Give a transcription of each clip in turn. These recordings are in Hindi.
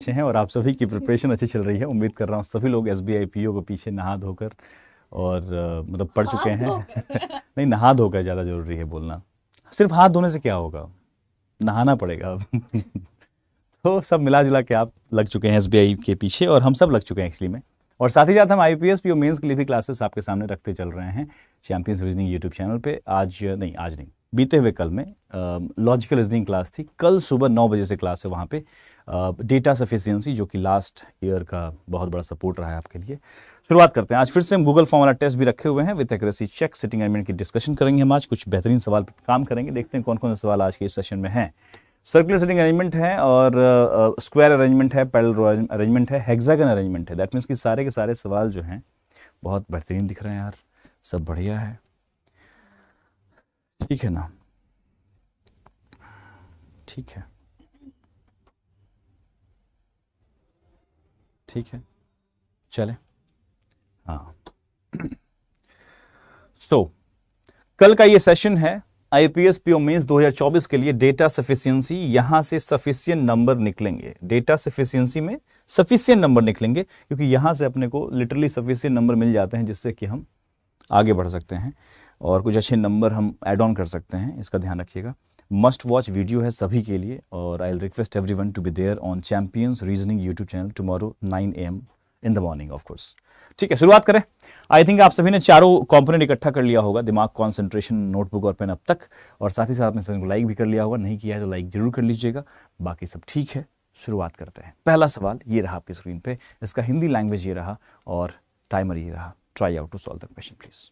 अच्छे हैं और आप सभी की प्रिपरेशन अच्छी चल रही है। उम्मीद कर रहा हूँ सभी लोग एसबीआई पीओ को पीछे नहा धोकर और मतलब पढ़ चुके हैं। नहीं, नहा धोकर ज़्यादा ज़रूरी है बोलना। सिर्फ हाथ धोने से क्या होगा, नहाना पड़ेगा अब। तो सब मिला जुला के आप लग चुके हैं एसबीआई के पीछे और हम सब लग चुके हैं एक्चुअली में। और साथ ही साथ हम आईपीएस पीओ मेंस के लिए भी क्लासेस आपके सामने रखते चल रहे हैं चैंपियंस रीजनिंग यूट्यूब चैनल पे। आज नहीं, बीते हुए कल में लॉजिकल रीजनिंग क्लास थी। कल सुबह 9 बजे से क्लास है वहाँ पे। डेटा सफिशिएंसी जो कि लास्ट ईयर का बहुत बड़ा सपोर्ट रहा है आपके लिए। शुरुआत करते हैं। आज फिर से हम गूगल फॉर्म वाला टेस्ट भी रखे हुए हैं with accuracy check, sitting arrangement की डिस्कशन करेंगे। हम आज कुछ बेहतरीन सवाल पर काम करेंगे। देखते हैं कौन कौन से सवाल आज के इस सेशन में हैं। सर्कुलर सिटिंग अरेंजमेंट है और स्क्वायर अरेंजमेंट है, पैरेलल अरेंजमेंट है, हेक्सागन अरेंजमेंट है। दैट मीन्स कि सारे के सारे सवाल जो हैं बहुत बेहतरीन दिख रहे हैं यार, सब बढ़िया है। ठीक है ना, ठीक है, ठीक है, चले। हाँ कल का ये सेशन है आईपीएस पीओ मेंस 2024 के लिए डेटा सफिशिएंसी। यहां से सफिशिएंट नंबर निकलेंगे, डेटा सफिशिएंसी में सफिशिएंट नंबर निकलेंगे, क्योंकि यहां से अपने को लिटरली सफिशिएंट नंबर मिल जाते हैं जिससे कि हम आगे बढ़ सकते हैं और कुछ अच्छे नंबर हम ऐड ऑन कर सकते हैं। इसका ध्यान रखिएगा। मस्ट वॉच वीडियो है सभी के लिए और I will request everyone to be there on Champions Reasoning YouTube channel tomorrow 9 AM in the morning of course. ठीक है, शुरुआत करें। आई थिंक आप सभी ने चारों कंपोनेंट इकट्ठा कर लिया होगा, दिमाग, कंसंट्रेशन, नोटबुक और पेन अब तक, और साथ ही साथ आपने सेशन को लाइक भी कर लिया होगा। नहीं किया है तो लाइक जरूर कर लीजिएगा। बाकी सब ठीक है, शुरुआत करते हैं। पहला सवाल ये रहा आपकी स्क्रीन पे, इसका हिंदी लैंग्वेज ये रहा और टाइमर ये रहा। Try out to solve the question please.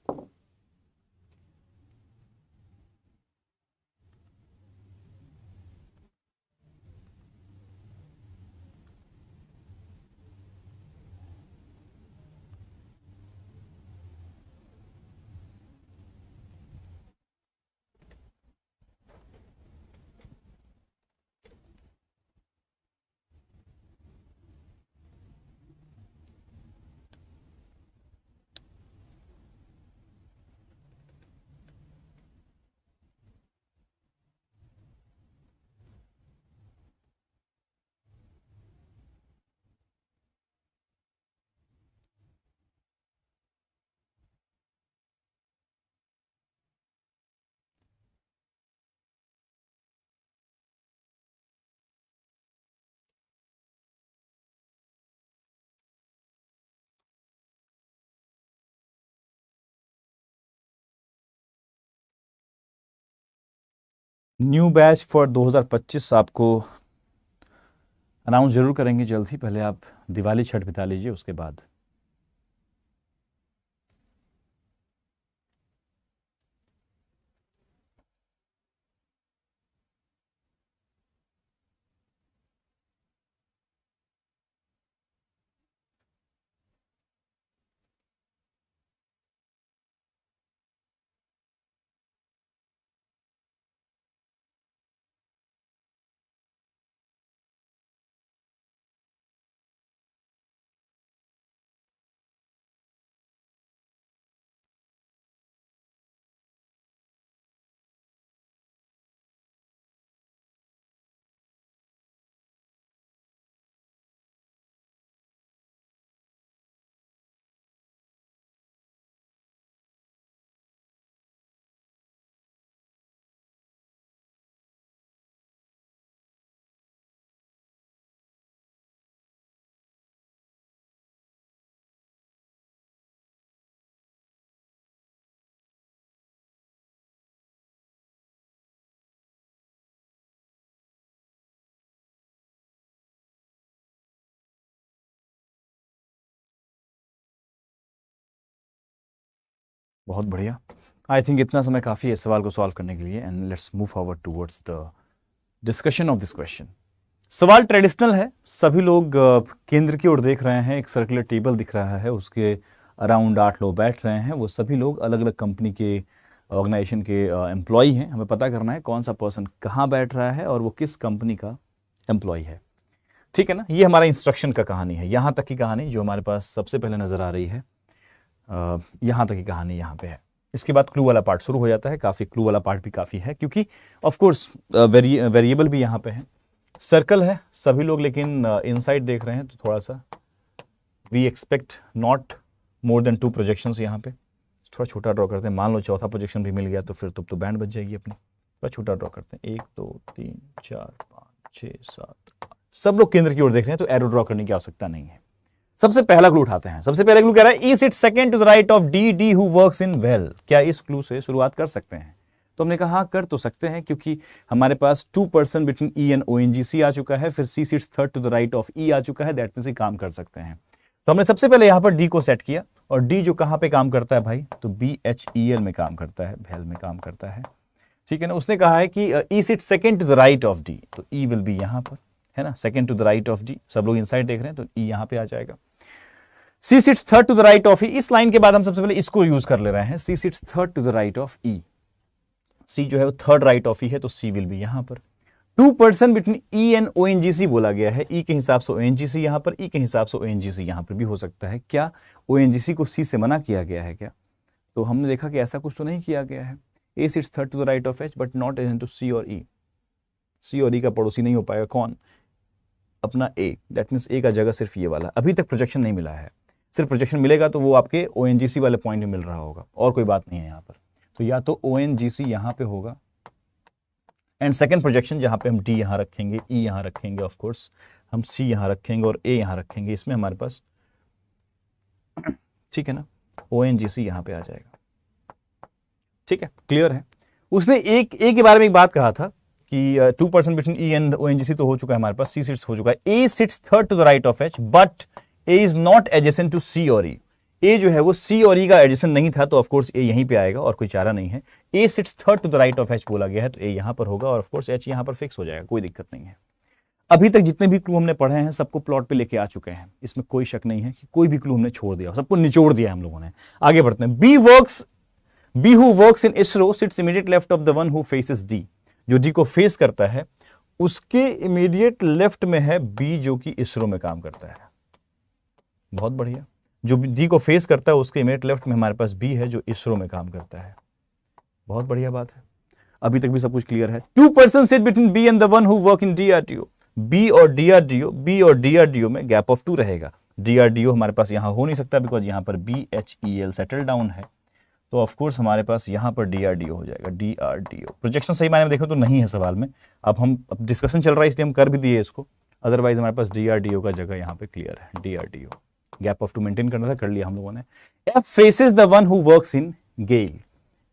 New batch for 2025 आपको अनाउंस जरूर करेंगे जल्द ही। पहले आप दिवाली छठ बिता लीजिए, उसके बाद। बहुत बढ़िया। आई थिंक इतना समय काफ़ी है इस सवाल को सॉल्व करने के लिए and let's move forward towards the discussion of this question. सवाल ट्रेडिशनल है, सभी लोग केंद्र की ओर देख रहे हैं। एक सर्कुलर टेबल दिख रहा है, उसके अराउंड 8 लोग बैठ रहे हैं। वो सभी लोग अलग अलग कंपनी के ऑर्गेनाइजेशन के एम्प्लॉय हैं। हमें पता करना है कौन सा पर्सन कहाँ बैठ रहा है और वो किस कंपनी का एम्प्लॉय है। ठीक है ना, ये हमारा इंस्ट्रक्शन का कहानी है। यहाँ तक की कहानी जो हमारे पास सबसे पहले नज़र आ रही है, यहाँ तक की कहानी यहाँ पे है। इसके बाद क्लू वाला पार्ट शुरू हो जाता है। काफ़ी क्लू वाला पार्ट भी काफ़ी है, क्योंकि ऑफ कोर्स वेरिएबल भी यहाँ पे है सर्कल है सभी लोग, लेकिन इनसाइड देख रहे हैं तो थोड़ा सा we expect not more than 2 projections. यहाँ पे थोड़ा छोटा ड्रॉ करते हैं, मान लो चौथा प्रोजेक्शन भी मिल गया तो फिर तो बैंड बच जाएगी अपनी। थोड़ा छोटा ड्रॉ करते हैं, 1 2 3 4 5 6 7 8। सब लोग केंद्र की ओर देख रहे हैं तो एरो ड्रॉ करने की आवश्यकता नहीं है। सबसे पहला क्लू उठाते हैं। सबसे पहला क्लू कह रहा है is it second to the right of D, D who works in well. क्या इस क्लू से शुरुआत कर सकते हैं? तो हमने कहा हाँ कर तो सकते हैं, क्योंकि हमारे पास 2% between E and O N G C आ चुका है, फिर C sits third to the right of E आ चुका है, दैट मींस काम कर सकते हैं। तो हमने सबसे पहले यहां पर डी को सेट किया, और डी जो कहां पे काम करता है भाई, तो बी एच ई एल में काम करता है, वेल में काम करता है, ठीक है ना। उसने कहा है कि E sit second to the right of D, तो ई विल बी यहां पर, है ना, second to the right of D. सब लोग इनसाइड देख रहे हैं तो ई यहां पे आ जाएगा। C sits third to the right of E, इस लाइन के बाद हम सबसे पहले इसको यूज कर ले रहे हैं, C sits third to the right of E. C जो है वो थर्ड राइट ऑफ ई है, तो सी विल बी यहां पर। 2% between E and O N G C बोला गया है, ई के हिसाब से ओ एन जी सी यहां पर, ई के हिसाब से ओ एन जी सी यहां पर भी हो सकता है। क्या ओ एन जी सी को सी से मना किया गया है क्या? तो हमने देखा कि ऐसा कुछ तो नहीं किया गया है। A sits third to the right of H but not as to C और ई। सी और ई का पड़ोसी नहीं हो पाएगा, कौन? अपना ए, दैट मीन्स ए का जगह सिर्फ ये वाला। अभी तक प्रोजेक्शन नहीं मिला है, सिर्फ प्रोजेक्शन मिलेगा तो वो आपके ओ एन जी सी वाले पॉइंट में मिल रहा होगा, और कोई बात नहीं है यहाँ पर। तो या तो ओ एन जी सी यहाँ पे होगा, एंड सेकेंड प्रोजेक्शन जहाँ पे हम डी यहाँ रखेंगे, ई यहाँ रखेंगे, ऑफ कोर्स हम सी यहाँ रखेंगे और ए यहाँ रखेंगे, इसमें हमारे पास, ठीक है ना, ओ एन जी सी यहाँ पे आ जाएगा। ठीक है, क्लियर है। उसने एक ए के बारे में एक बात कहा था कि 2% between E and O N G C तो हो चुका है हमारे पास, सी सिट्स हो चुका है। A sits third to the right of H but A is not adjacent to C और ई। ए जो है वो सी और ई का एडिशन नहीं था, तो ऑफकोर्स ए यहीं पे आएगा और कोई चारा नहीं है। A sits third to the right of H बोला गया है, तो ए यहां पर होगा और ऑफकोर्स एच यहां पर फिक्स हो जाएगा, कोई दिक्कत नहीं है। अभी तक जितने भी क्लू हमने पढ़े हैं सबको प्लॉट पे लेके आ चुके हैं, इसमें कोई शक नहीं है कि कोई भी क्लू हमने छोड़ दिया, सबको निचोड़ दिया हम लोगों ने। आगे बढ़ते हैं। B who works in ISRO sits immediate left of the one who faces D. जो डी को फेस करता है उसके इमीडिएट लेफ्ट में है बी, जो कि इसरो में काम करता है। बहुत बढ़िया। जो डी को फेस करता है उसके इमीडिएट लेफ्ट में हमारे पास बी है, जो इसरो में काम करता है। बहुत बढ़िया बात है, अभी तक भी सब कुछ क्लियर है। 2% sit between B and the one who work in DRDO. B और डीआरडीओ में गैप ऑफ 2 रहेगा। डीआरडीओ हमारे पास यहां हो नहीं सकता, बिकॉज यहां पर BHEL सेटल डाउन है, तो ऑफकोर्स हमारे पास यहां पर डीआरडीओ हो जाएगा। डीआरडीओ प्रोजेक्शन सही मायने में देखो तो नहीं है सवाल में, अब डिस्कशन चल रहा है इसलिए हम कर भी दिए इसको, अदरवाइज हमारे पास डीआरडीओ का जगह यहां पे क्लियर है। डीआरडीओ गैप ऑफ 2 मेंटेन करना था, कर लिया हम लोगों ने। F faces the one who works in GAIL.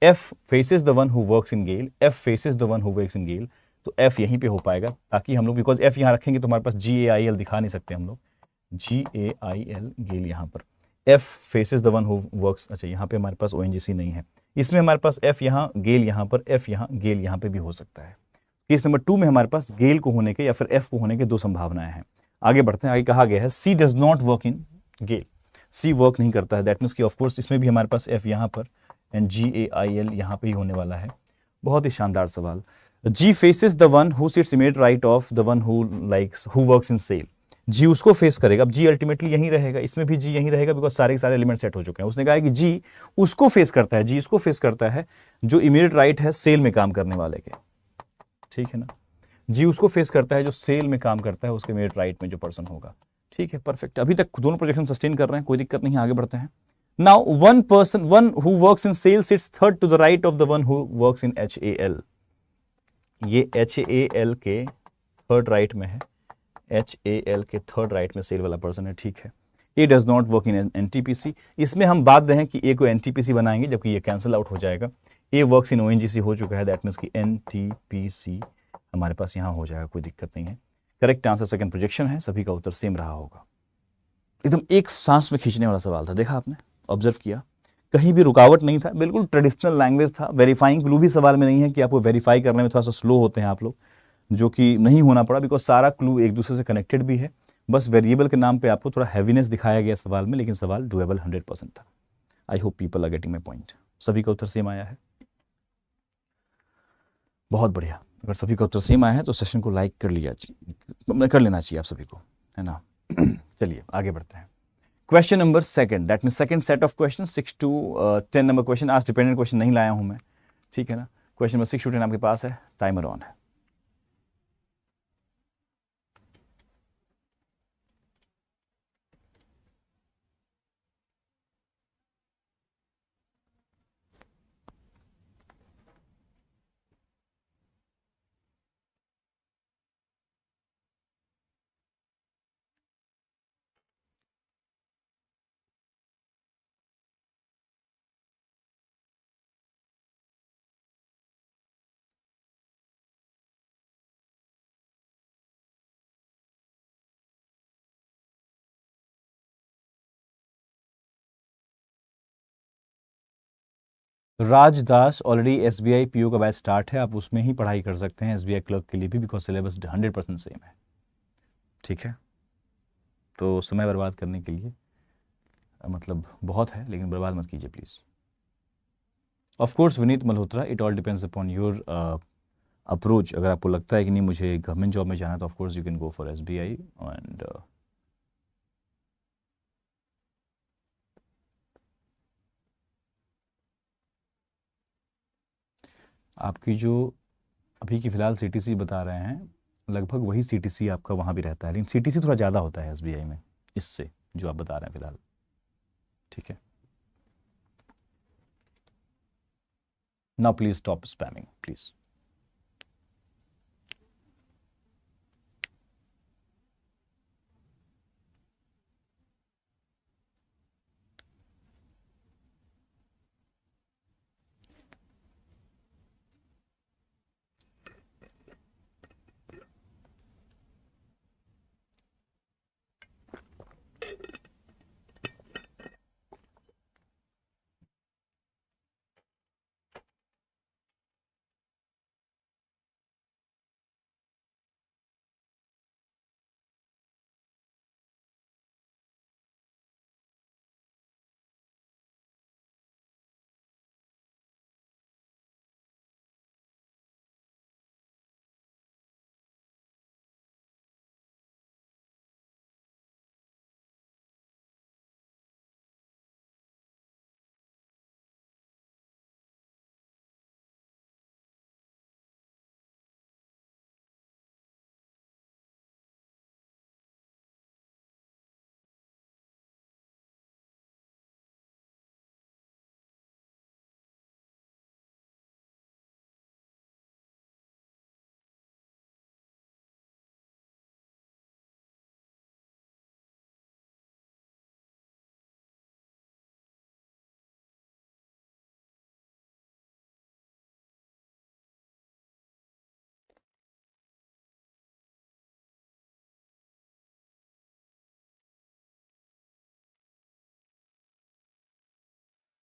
F faces the one who works in GAIL, F faces the one who works in GAIL, तो एफ यहीं पे हो पाएगा, ताकि हम लोग, बिकॉज एफ यहां रखेंगे तो हमारे पास GAIL दिखा नहीं सकते हम लोग, GAIL गेल यहां पर। F faces the one who works, अच्छा यहाँ पे हमारे पास ONGC नहीं है, इसमें हमारे पास एफ यहाँ, गेल यहाँ पर, एफ यहाँ, गेल यहाँ पे भी हो सकता है। केस नंबर 2 में हमारे पास गेल को होने के या फिर एफ को होने के 2 संभावनाएं हैं। आगे बढ़ते हैं। आगे कहा गया है C does not work in GAIL. C work नहीं करता है, दैट मीन्स कि ऑफकोर्स इसमें भी हमारे पास एफ यहाँ पर एंड GAIL यहाँ पे ही होने वाला है। बहुत ही शानदार सवाल। G faces the one who sits immediate right of the one who works in SAIL. G उसको फेस करेगा, अब जी अल्टीमेटली यहीं रहेगा, इसमें भी जी यहीं रहेगा, बिकॉज सारे एलिमेंट सेट हो चुके हैं। उसने कहा है कि जी उसको फेस करता है, जी इसको फेस करता है जो इमीडिएट राइट है सेल में काम करने वाले के, ठीक है ना। जी उसको फेस करता है जो सेल में काम करता है, उसके इमीडिएट राइट में जो पर्सन होगा, ठीक है, परफेक्ट। अभी तक दोनों प्रोजेक्शन सस्टेन कर रहे हैं, कोई दिक्कत नहीं है, आगे बढ़ते हैं। Now one who works in SAIL sits third to the right of the one who works in HAL। ये HAL के थर्ड राइट में है, HAL के थर्ड राइट में सेल वाला पर्सन है, ठीक है। A does not work in NTPC। इसमें हम बात दें कि ए को NTPC बनाएंगे, जबकि ये कैंसिल आउट हो जाएगा। ए वर्क्स इन ONGC हो चुका है, दैट मीन्स कि NTPC हमारे पास यहाँ हो जाएगा, कोई दिक्कत नहीं है। करेक्ट आंसर सेकंड प्रोजेक्शन है, सभी का उत्तर सेम रहा होगा। एकदम एक सांस में खींचने वाला सवाल था, देखा आपने, ऑब्जर्व किया, कहीं भी रुकावट नहीं था, बिल्कुल ट्रेडिशनल लैंग्वेज था। वेरीफाइंग क्लू भी सवाल में नहीं है कि आपको वेरीफाई करने में थोड़ा सा स्लो होते हैं आप लोग, जो कि नहीं होना पड़ा, बिकॉज सारा क्लू एक दूसरे से कनेक्टेड भी है। बस वेरिएबल के नाम पे आपको थोड़ा हैवीनेस दिखाया गया सवाल में, लेकिन सवाल डुएबल 100% था। I hope people are getting my point. सभी का उत्तर सेम आया है, बहुत बढ़िया। अगर सभी का उत्तर सेम आया है तो सेशन को लाइक कर लेना चाहिए आप सभी को, है ना। चलिए आगे बढ़ते हैं। Question number second, that mean second set of question 6 to 10 number question. आज डिपेंडेंट क्वेश्चन नहीं लाया हूं मैं, ठीक है ना। क्वेश्चन नंबर 6 to 10 आपके पास है, टाइमर ऑन है। राजदास ऑलरेडी एसबीआई पीओ का बैच स्टार्ट है, आप उसमें ही पढ़ाई कर सकते हैं एसबीआई क्लर्क के लिए भी, बिकॉज सिलेबस 100% सेम है। ठीक है, तो समय बर्बाद करने के लिए मतलब बहुत है, लेकिन बर्बाद मत कीजिए please. Of course Vineet Malhotra, it all depends upon your approach. अगर आपको लगता है कि नहीं मुझे गवर्नमेंट जॉब में जाना है, तो of course you can go for SBI. And आपकी जो अभी की फ़िलहाल सीटीसी बता रहे हैं, लगभग वही सीटीसी आपका वहाँ भी रहता है, लेकिन सीटीसी थोड़ा ज़्यादा होता है एसबीआई में इससे, जो आप बता रहे हैं फ़िलहाल। ठीक है, now please stop spamming please.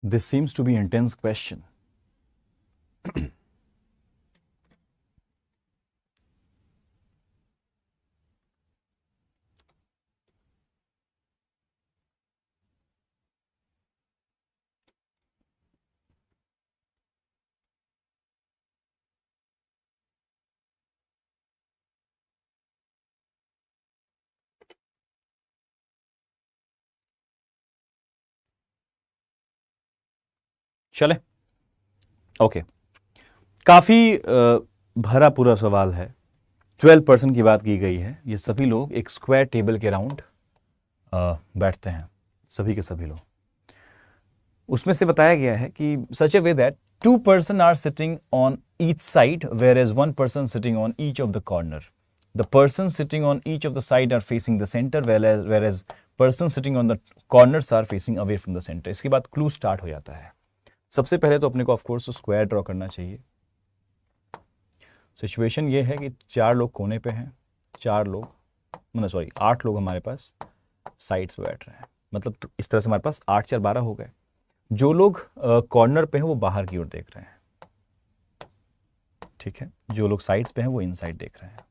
This seems to be an intense question. चले, ओके, काफ़ी भरा पूरा सवाल है। 12% की बात की गई है। ये सभी लोग एक स्क्वायर टेबल के राउंड बैठते हैं, सभी के सभी लोग। उसमें से बताया गया है कि such a way that 2 person are sitting on each side whereas 1 person sitting on each of the corner. The person sitting on each of the side are facing the centre whereas person sitting on the corners are facing away from the centre. इसके बाद क्लू स्टार्ट हो जाता है। सबसे पहले तो अपने को ऑफकोर्स स्क्वायर ड्रॉ करना चाहिए। सिचुएशन ये है कि 4 लोग कोने पे हैं, 4 लोग मतलब सॉरी 8 लोग हमारे पास साइड्स पे बैठ रहे हैं। मतलब तो इस तरह से हमारे पास 8 4 12 हो गए। जो लोग कॉर्नर पे हैं वो बाहर की ओर देख रहे हैं, ठीक है। जो लोग साइड्स पे हैं वो इनसाइड देख रहे हैं।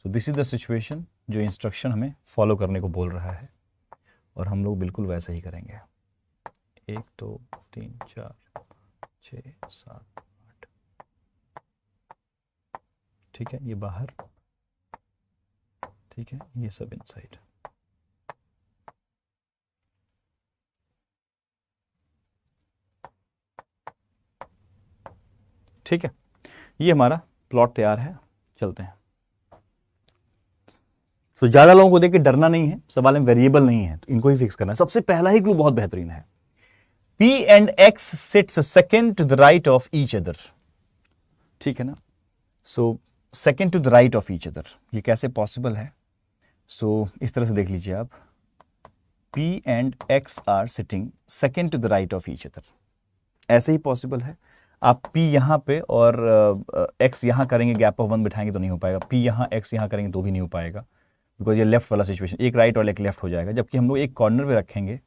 So this is the situation जो इंस्ट्रक्शन हमें फॉलो करने को बोल रहा है, और हम लोग बिल्कुल वैसा ही करेंगे। 1 2 3 4 6 7 8, ठीक है। ये बाहर, ठीक है, ये सब इनसाइड। ठीक है, ये हमारा प्लॉट तैयार है। चलते हैं। तो ज़्यादा लोगों को देख के डरना नहीं है, सवाल में वेरिएबल नहीं है, तो इनको ही फिक्स करना है। सबसे पहला ही क्लू बहुत बेहतरीन है। P and X sits second to the right of each other, ठीक है ना। So second to the right of each other, ये कैसे पॉसिबल है? सो इस तरह से देख लीजिए आप, P and X are sitting second to the right of each other. ऐसे ही पॉसिबल है। आप P यहाँ पे और X यहाँ करेंगे, गैप ऑफ 1 बिठाएंगे तो नहीं हो पाएगा। P यहाँ X यहाँ करेंगे तो भी नहीं हो पाएगा, बिकॉज ये लेफ्ट वाला सिचुएशन, एक राइट और एक लेफ्ट हो जाएगा। जबकि हम लोग एक कॉर्नर पे रखेंगे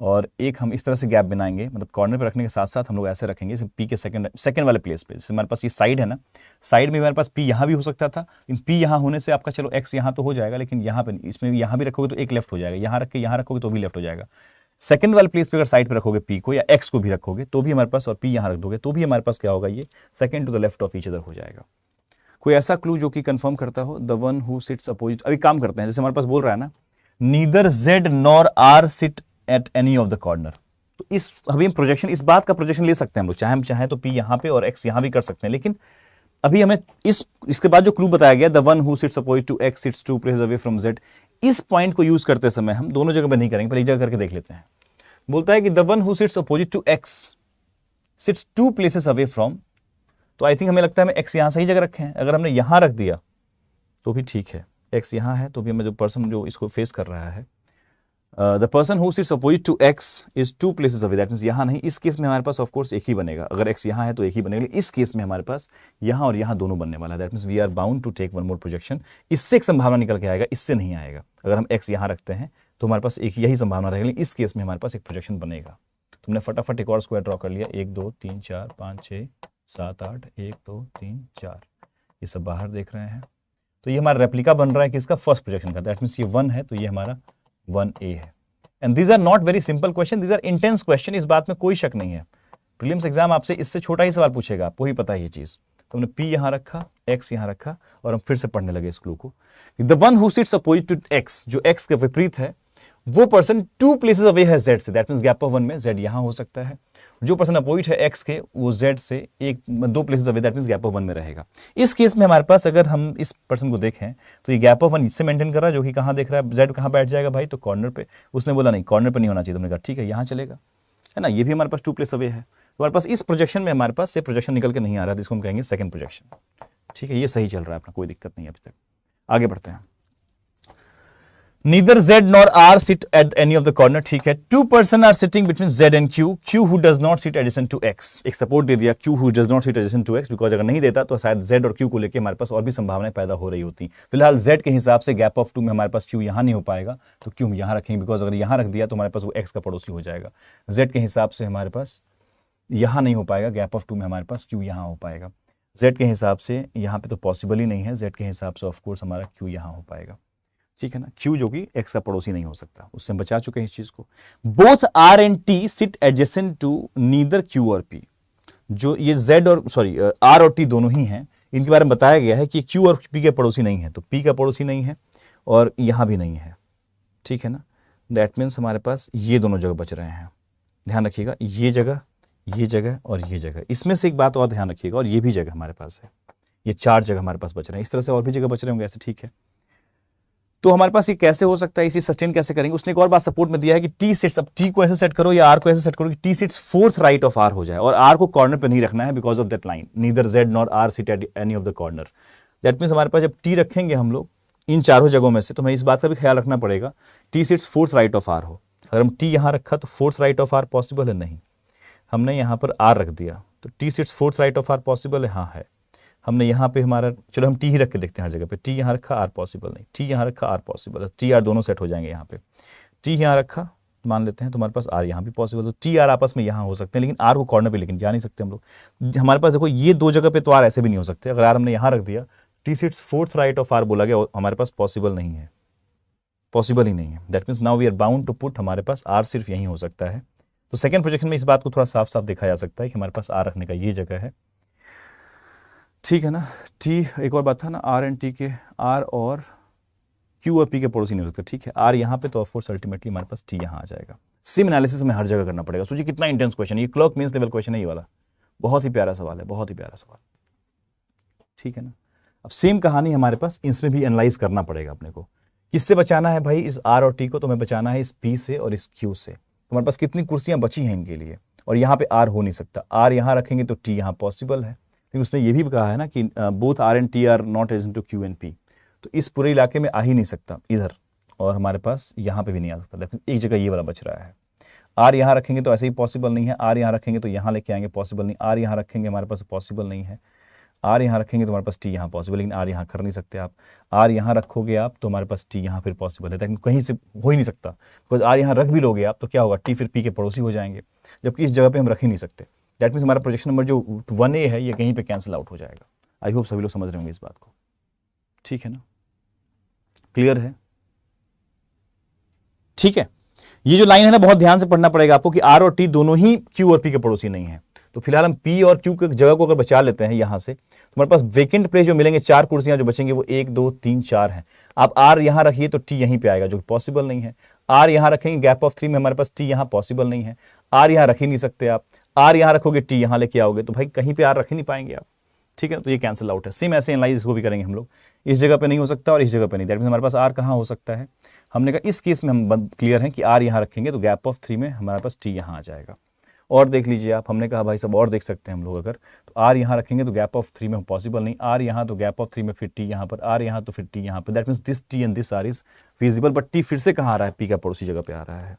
और एक हम इस तरह से गैप बनाएंगे, मतलब कॉर्नर पे रखने के साथ साथ हम लोग ऐसे रखेंगे जैसे पी के सेकंड वाले प्लेस पे। जैसे हमारे पास ये साइड है ना, साइड में हमारे पास पी यहाँ भी हो सकता था, लेकिन पी यहाँ होने से आपका चलो एक्स यहाँ तो हो जाएगा, लेकिन यहाँ पे इसमें यहाँ भी रखोगे तो एक लेफ्ट हो जाएगा, यहाँ रख के यहाँ रखोगे तो भी लेफ्ट हो जाएगा। सेकंड वाले प्लेस पे अगर साइड पे रखोगे पी को या एक्स को भी रखोगे तो भी हमारे पास, और पी यहाँ रख दोगे तो भी हमारे पास क्या होगा, ये second to the left of each other हो जाएगा। कोई ऐसा क्लू जो कि कंफर्म करता हो, the one who sits opposite. अभी काम करते हैं, जैसे हमारे पास बोल रहा है ना, neither Z nor R sit at any of the corner. तो इस अभी हम प्रोजेक्शन, इस बात का प्रोजेक्शन ले सकते हैं हम लोग, चाहे हम चाहे तो पी यहाँ पे और एक्स यहाँ भी कर सकते हैं, लेकिन अभी हमें इसके बाद जो क्लू बताया गया, the one who sits opposite to X sits 2 places away from Z, इस पॉइंट को यूज करते समय हम दोनों जगह पे नहीं करेंगे, पहले एक जगह करके देख लेते हैं। बोलता है कि the one who sits opposite to X sits 2 places away from, तो आई थिंक हमें लगता है हमें एक्स यहाँ सही जगह रखे हैं। अगर हमने यहाँ रख दिया तो भी ठीक है, एक्स यहाँ है तो भी हमें जो पर्सन जो इसको फेस कर रहा है, the person who sits opposite to X is 2 places away, that means यहाँ नहीं। इस केस में हमारे पास ऑफ कोर्स एक ही बनेगा, अगर एक्स यहाँ है तो एक ही बनेगा, इस केस में हमारे पास यहाँ और यहाँ दोनों बनने वाला है, that means we are bound to take one more projection. इससे एक संभावना निकल के आएगा, इससे नहीं आएगा। अगर हम एक्स यहाँ रखते हैं तो हमारे पास एक यही संभावना रहेगी, इस केस में हमारे पास एक प्रोजेक्शन बनेगा। तुमने फटाफट एक और स्क्वायर ड्रॉ कर लिया, 1 2 3 4 5 6 7 8, 1 2 3 4, ये सब बाहर देख रहे हैं। तो ये हमारा रेप्लिका बन रहा है कि इसका फर्स्ट प्रोजेक्शन का, दैट मींस ये 1 है तो ये हमारा 1A है। And these are not very simple question, these are intense question, इस बात में कोई शक नहीं है। प्रीलिम्स एग्जाम आपसे इससे छोटा ही सवाल पूछेगा, आपको ही पता है ये चीज। तो हमने P यहाँ रखा, X यहाँ रखा, और हम फिर से पढ़ने लगे इस क्लू को। The one who sits opposite to X, जो X के विपरीत है, वो पर्सन 2 प्लेसेस अवे है Z से, दैट मींस गैप ऑफ 1 में Z यहाँ हो सकता है। जो पर्सन अपोजिट है X के, वो Z से 2 places away, that means gap of 1 में रहेगा। इस केस में हमारे पास अगर हम इस पर्सन को देखें तो ये गैप ऑफ 1 इससे मेंटेन कर रहा है, जो कि कहाँ देख रहा है, Z कहाँ बैठ जाएगा भाई, तो कॉर्नर पे। उसने बोला नहीं कॉर्नर पे नहीं होना चाहिए, तुमने कहा ठीक है यहाँ चलेगा, है ना। ये भी हमारे पास 2 प्लेस अवे है, हमारे पास इस प्रोजेक्शन में हमारे पास से प्रोजेक्शन निकल के नहीं आ रहा है, जिसको हम कहेंगे सेकंड प्रोजेक्शन। ठीक है, ये सही चल रहा है अपना, कोई दिक्कत नहीं है अभी तक। आगे बढ़ते हैं। Neither Z nor R sit at any of the corner, ठीक है। 2 person are sitting between Z and Q, Q who does not sit adjacent to X। एक सपोर्ट दे दिया Q who does not sit adjacent to X, because अगर नहीं देता तो शायद Z और Q को लेके हमारे पास और भी संभावनाएं पैदा हो रही होती। फिलहाल Z के हिसाब से गैप ऑफ 2 में हमारे पास Q यहाँ नहीं हो पाएगा, तो Q हम यहाँ रखेंगे, बिकॉज अगर यहाँ रख दिया तो हमारे पास वो X का पड़ोसी हो जाएगा। Z के हिसाब से हमारे पास यहाँ नहीं हो पाएगा, गैप ऑफ 2 में हमारे पास Q यहाँ हो पाएगा। Z के हिसाब से यहाँ पे तो पॉसिबल ही नहीं है, Z के हिसाब से ऑफकोर्स हमारा Q यहाँ हो पाएगा, ठीक है ना। Q जो कि X का पड़ोसी नहीं हो सकता, उससे हम बचा चुके हैं इस चीज को। Both R and T sit adjacent to neither Q और P, जो ये Z और R और T दोनों ही हैं, इनके बारे में बताया गया है कि Q और P के पड़ोसी नहीं है, तो P का पड़ोसी नहीं है और यहाँ भी नहीं है, ठीक है ना। दैट मीन्स हमारे पास ये दोनों जगह बच रहे हैं, ध्यान रखिएगा, ये जगह और ये जगह। इसमें से एक बात और ध्यान रखिएगा, और ये भी जगह हमारे पास है, ये 4 जगह हमारे पास बच रहे हैं। इस तरह से और भी जगह बच रहे होंगे ऐसे, ठीक है। तो हमारे पास ये कैसे हो सकता है, इसी सस्टेन कैसे करेंगे। उसने एक और बात सपोर्ट में दिया है कि T सिट्स, अब T को ऐसे सेट करो या R को ऐसे सेट करो कि T sits 4th right of R हो जाए, और R को कॉर्नर पे नहीं रखना है because of that line, neither Z nor R seat at any of the corner. That means हमारे पास जब T रखेंगे हम लोग इन चारों जगहों में से, तो हमें इस बात का भी ख्याल रखना पड़ेगा T sits 4th right of R हो। अगर हम T यहाँ रखा तो 4th right of R possible है नहीं, हमने यहाँ पर R रख दिया तो T sits 4th right of R possible है, हाँ है। हमने यहाँ पे हमारा, चलो हम T ही रख के देखते हैं हर जगह पे, T यहाँ रखा R पॉसिबल नहीं, T यहाँ रखा R पॉसिबल है, T R दोनों सेट हो जाएंगे यहाँ पे। T यहाँ रखा मान लेते हैं तो हमारे पास R यहाँ भी पॉसिबल, तो T R आपस में यहाँ हो सकते हैं, लेकिन R को कॉर्नर पे लेकिन जा नहीं सकते हम लोग। हमारे पास देखो ये 2 जगह पे तो R ऐसे भी नहीं हो सकते। अगर R हमने यहाँ रख दिया, T sits 4th right of R बोला गया, हमारे पास पॉसिबल नहीं है, पॉसिबल ही नहीं है। That means now we are bound to put, हमारे पास R सिर्फ यहीं हो सकता है। तो सेकंड प्रोजेक्शन में इस बात को थोड़ा साफ साफ देखा जा सकता है कि हमारे पास R रखने का ये जगह है, ठीक है ना। T, एक और बात था ना, R एंड T के, R और Q और P के पड़ोसी नहीं हो सकते, ठीक है। R यहाँ पे तो ऑफकोर्स अल्टीमेटली हमारे पास T यहाँ आ जाएगा। सिम एनालिसिस में हर जगह करना पड़ेगा। सोचिए कितना इंटेंस क्वेश्चन है ये, क्लर्क मेंस लेवल क्वेश्चन है ये वाला, बहुत ही प्यारा सवाल है, बहुत ही प्यारा सवाल, ठीक है ना। अब सेम कहानी हमारे पास इसमें भी एनालाइज करना पड़ेगा अपने को। किससे बचाना है भाई, इस R और T को, तो हमें बचाना है इस P से और इस Q से। हमारे पास कितनी कुर्सियां बची हैं इनके लिए, और यहाँ पे R हो नहीं सकता। R यहाँ रखेंगे तो T यहाँ पॉसिबल है, लेकिन उसने ये भी कहा है ना कि both R and T are not adjacent to Q and P, तो इस पूरे इलाके में आ ही नहीं सकता इधर, और हमारे पास यहाँ पे भी नहीं आ सकता। लेकिन एक जगह ये वाला बच रहा है। R यहाँ रखेंगे तो ऐसे ही पॉसिबल नहीं है, R यहाँ रखेंगे तो यहाँ लेके आएंगे, पॉसिबल नहीं। R यहाँ रखेंगे हमारे पास पॉसिबल नहीं है, आर यहाँ रखेंगे तो हमारे पास टी यहाँ पॉसिबल, लेकिन आर यहाँ कर नहीं सकते आप। आर यहाँ रखोगे आप तो हमारे पास टी यहाँ फिर पॉसिबल है, लेकिन कहीं से हो ही नहीं सकता, बिकॉज आर यहाँ रख भी लोगे आप तो क्या होगा, टी फिर पी के पड़ोसी हो जाएंगे, जबकि इस जगह पे हम रख ही नहीं सकते। दैट मीन्स हमारा प्रोजेक्शन नंबर जो 1A है ये कहीं पे कैंसिल आउट हो जाएगा। आई होप सभी लोग समझ रहे होंगे इस बात को, ठीक है ना, क्लियर है? ठीक है, ये जो लाइन है ना बहुत ध्यान से पढ़ना पड़ेगा आपको कि आर और टी दोनों ही क्यू और पी के पड़ोसी नहीं है। तो फिलहाल हम पी और क्यू की जगह को अगर बचा लेते हैं यहां से, तो हमारे पास वेकेंट प्लेस जो मिलेंगे, 4 कुर्सियां जो बचेंगे वो 1 2 3 4 हैं। आप आर यहां रखिए तो टी यहीं पे आएगा, जो पॉसिबल नहीं है। आर यहां रखेंगे गैप ऑफ 3 में, हमारे पास टी यहां पॉसिबल नहीं है। आर यहां रख ही नहीं सकते आप, आर यहां रखोगे टी यहां लेके आओगे तो भाई कहीं पे आर रख ही नहीं पाएंगे आप, ठीक है, तो ये कैंसिल आउट है। सेम ऐसे एनालाइज इसको भी करेंगे हम लोग, इस जगह पे नहीं हो सकता और इस जगह पे नहीं। दैट मींस हमारे पास आर कहाँ हो सकता है, हमने कहा इस केस में हम क्लियर हैं कि आर यहाँ रखेंगे तो गैप ऑफ 3 में हमारे पास टी यहाँ आ जाएगा। और देख लीजिए आप, हमने कहा भाई सब और देख सकते हैं हम लोग, अगर तो आर यहाँ रखेंगे तो गैप ऑफ 3 में पॉसिबल नहीं, आर यहाँ तो गैप ऑफ 3 में फिर टी यहाँ पर, आर यहाँ तो फिर टी यहाँ पर। That means this T and this R is feasible, but T फिर से कहाँ आ रहा है, पी का पड़ोसी जगह पे आ रहा है।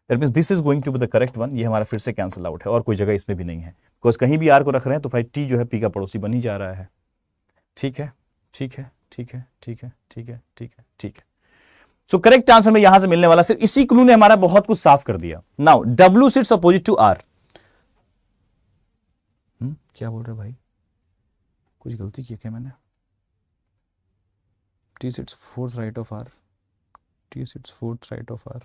That means this is going to be the correct one, ये हमारा फिर से कैंसिल आउट है और कोई जगह इसमें भी नहीं है, बिकॉज कहीं भी आर को रख रहे हैं तो भाई टी जो है पी का पड़ोसी बन ही जा रहा है। ठीक है, ठीक है, ठीक है, ठीक है, ठीक है, ठीक है, ठीक है। सो करेक्ट आंसर में यहां से मिलने वाला, सिर्फ इसी क्लू ने हमारा बहुत कुछ साफ कर दिया। Now W sits opposite to R. क्या बोल रहे भाई, कुछ गलती की क्या मैंने? T sits fourth right of R, T sits fourth right of R.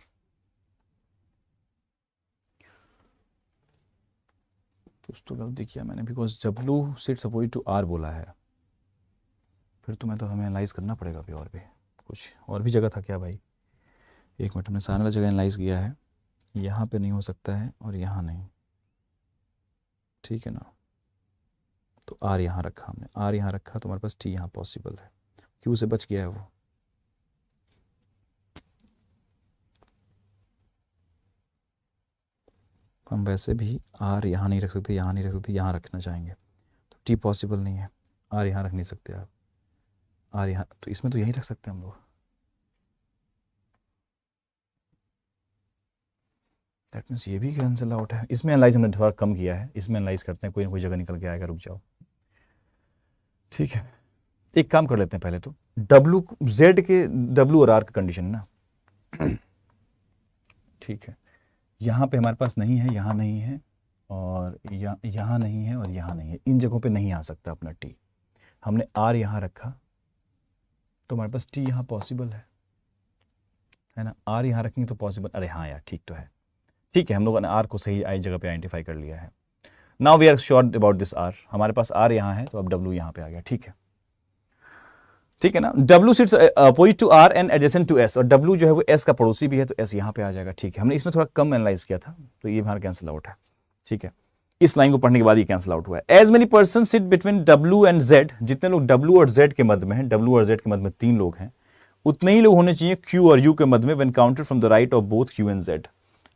कुछ तो गलती किया मैंने, because W sits opposite to R बोला है, फिर तो मैं तो हमें एनालाइज करना पड़ेगा अभी, और भी कुछ और भी जगह था क्या भाई? एक मिनट, हमने सारे वाला जगह एनालाइज किया है, यहाँ पे नहीं हो सकता है और यहाँ नहीं, ठीक है ना। तो आर यहाँ रखा हमने, आर यहाँ रखा तो हमारे पास टी यहाँ पॉसिबल है, क्यू से बच गया है वो। हम वैसे भी आर यहाँ नहीं रख सकते, यहाँ नहीं रख सकते, यहाँ रखना चाहेंगे तो टी पॉसिबल नहीं है, आर यहाँ रख नहीं सकते आप, आर यहाँ, तो इसमें तो यहीं रख सकते हैं हम लोग। दैट मीन्स ये भी कैंसिल आउट है। इसमें एनालाइज हमने थोड़ा कम किया है, इसमें एनालाइज करते हैं, कोई ना कोई जगह निकल के आएगा, रुक जाओ, ठीक है। एक काम कर लेते हैं पहले तो, डब्लू जेड के डब्लू और आर का कंडीशन ना, ठीक है, यहाँ पे हमारे पास नहीं है, यहाँ नहीं है और यहाँ नहीं है और यहाँ नहीं है, इन जगहों पे नहीं आ सकता अपना टी। हमने आर यहाँ रखा तो हमारे पास टी यहाँ पॉसिबल है ना, आर यहाँ रखेंगे तो पॉसिबल, अरे हाँ यार ठीक तो है, ठीक है, हम लोगों ने आर को सही आई जगह पे आइडेंटिफाई कर लिया है। Now we are sure about this R, हमारे पास आर यहाँ है तो अब डब्ल्यू यहाँ पे आ गया, ठीक है, ठीक है ना। W sits opposite to R and adjacent to S, और डब्ल्यू जो है वो एस का पड़ोसी भी है तो एस यहाँ पे आ जाएगा, ठीक है। हमने इसमें थोड़ा कम एनालाइज किया था तो ये हमारा कैंसिल आउट है, ठीक है। इस लाइन को पढ़ने के बाद ये कैंसिल आउट हुआ है। As many person sit between W and Z, जितने लोग डब्ल्यू और जेड के मध्य में हैं, डब्ल्यू और जेड के मध्य में 3 लोग हैं, उतने ही लोग होने चाहिए क्यू और यू के मध्य में, when counted from the right of both Q and Z.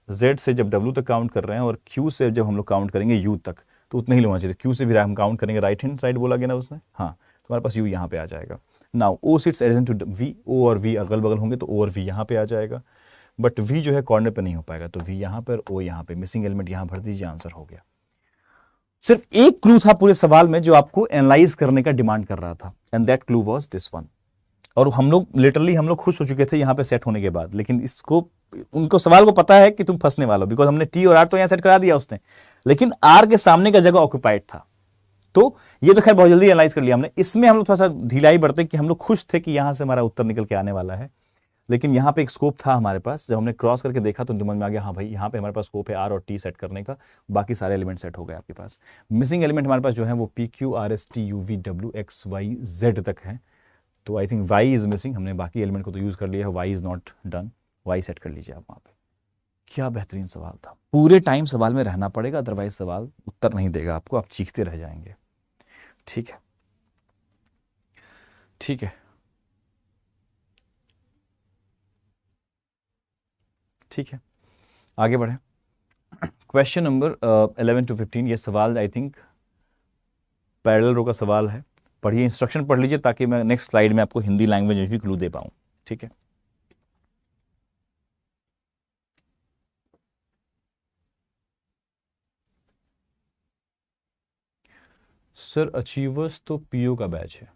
Z से जब डब्ल्यू तक काउंट कर रहे हैं और क्यू से जब हम लोग काउंट करेंगे यू तक, तो उतने ही लोग होना चाहिए। क्यू से भी हम काउंट करेंगे, राइट हैंड साइड बोला गया ना उसमें, हाँ, तो हमारे पास यू यहाँ पे आ जाएगा। Now O sits adjacent to V, O और वी अगल बगल होंगे तो ओ और वी यहाँ पे आ जाएगा, बट वी जो है कॉर्नर पे नहीं हो पाएगा, तो वी यहाँ पर, ओ यहाँ पे, मिसिंग एलिमेंट यहाँ भर दीजिए, आंसर हो गया। सिर्फ एक क्लू था पूरे सवाल में जो आपको एनालाइज करने का डिमांड कर रहा था, and that clue was this one. और हम लोग लिटरली हम लोग खुश हो चुके थे यहाँ पे सेट होने के बाद, लेकिन इसको उनको सवाल को पता है कि तुम फंसने वाले हो, बिकॉज हमने टी और आर तो यहाँ सेट करा दिया उसने, लेकिन आर के सामने का जगह ऑक्यूपाइड था, तो ये तो खैर बहुत जल्दी एनालाइज कर लिया हमने। इसमें हम लोग थोड़ा सा ढिलाई बरते कि हम लोग खुश थे कि यहाँ से हमारा उत्तर निकल के आने वाला है, लेकिन यहाँ पे एक स्कोप था हमारे पास, जब हमने क्रॉस करके देखा तो दिमाग में आ गया हाँ भाई यहाँ पे हमारे पास स्कोप है आर और टी सेट करने का, बाकी सारे एलिमेंट सेट हो गए आपके पास। मिसिंग एलिमेंट हमारे पास जो है वो P Q R S T U V W X Y Z तक है, तो I think Y is missing, हमने बाकी एलिमेंट को तो यूज कर लिया है, Y is not done, Y set कर लीजिए आप वहाँ पे। क्या बेहतरीन सवाल था, पूरे टाइम सवाल में रहना पड़ेगा, अदरवाइज सवाल उत्तर नहीं देगा आपको, आप चीखते रह जाएंगे, ठीक है, ठीक है, ठीक है, आगे बढ़े। क्वेश्चन नंबर 11 to 15, ये सवाल आई थिंक पैरेलल रो का सवाल है, पढ़िए, इंस्ट्रक्शन पढ़ लीजिए ताकि मैं नेक्स्ट स्लाइड में आपको हिंदी लैंग्वेज में भी क्लू दे पाऊँ, ठीक है। सर अचीवर्स तो पीओ का बैच है।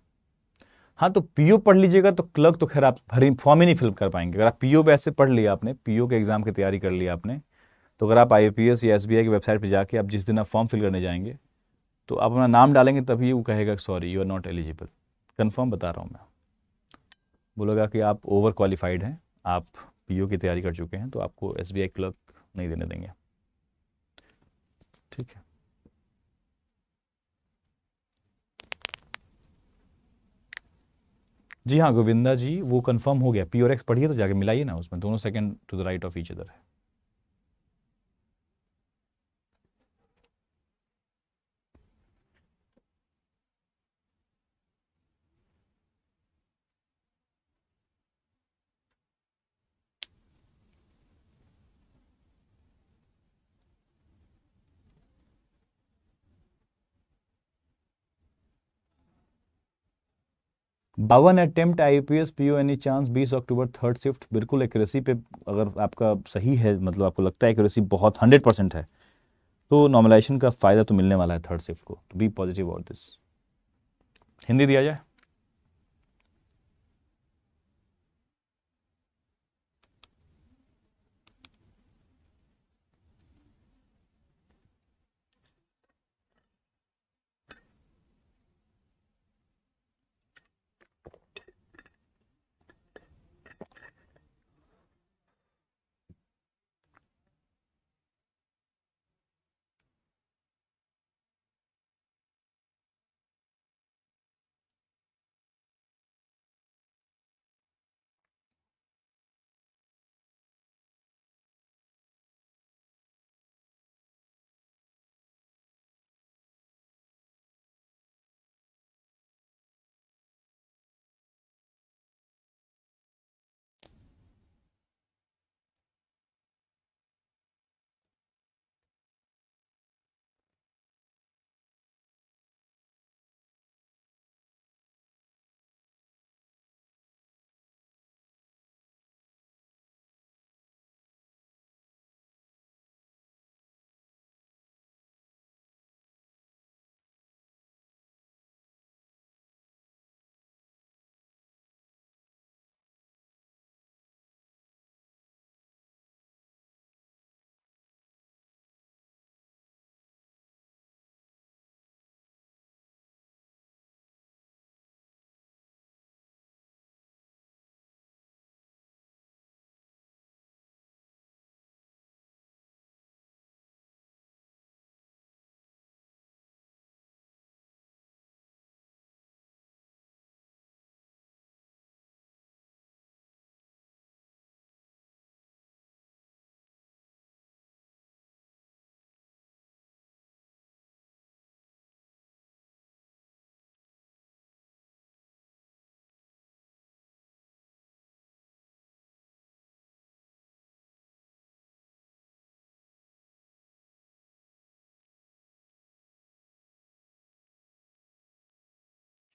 हाँ तो पीओ पढ़ लीजिएगा तो क्लर्क तो खैर आप भरी फॉर्म ही नहीं फिल कर पाएंगे। अगर आप पीओ बैच से पढ़ लिया आपने, पीओ के एग्जाम की तैयारी कर लिया आपने, तो अगर आप आईएपीएस या एसबीआई की वेबसाइट पर जाके आप जिस दिन आप फॉर्म फिल करने जाएंगे तो आप अपना नाम डालेंगे तभी वो कहेगा sorry you are not eligible. Confirm बता रहा हूँ मैं। बोलेगा कि आप ओवर क्वालिफाइड हैं, आप पीओ की तैयारी कर चुके हैं, तो आपको एसबीआई क्लर्क नहीं देने देंगे। ठीक है। जी हाँ गोविंदा जी, वो कंफर्म हो गया। पी और एक्स पढ़िए तो जाके मिलाइए ना, उसमें दोनों second to the right of each other है। बावन attempt IPS PO any chance 20 October third shift. बिल्कुल एक्यूरेसी पे अगर आपका सही है, मतलब आपको लगता है एक्यूरेसी बहुत 100% है, तो नॉर्मलाइजेशन का फायदा तो मिलने वाला है थर्ड शिफ्ट को। तो be positive about this. Hindi दिया जाए।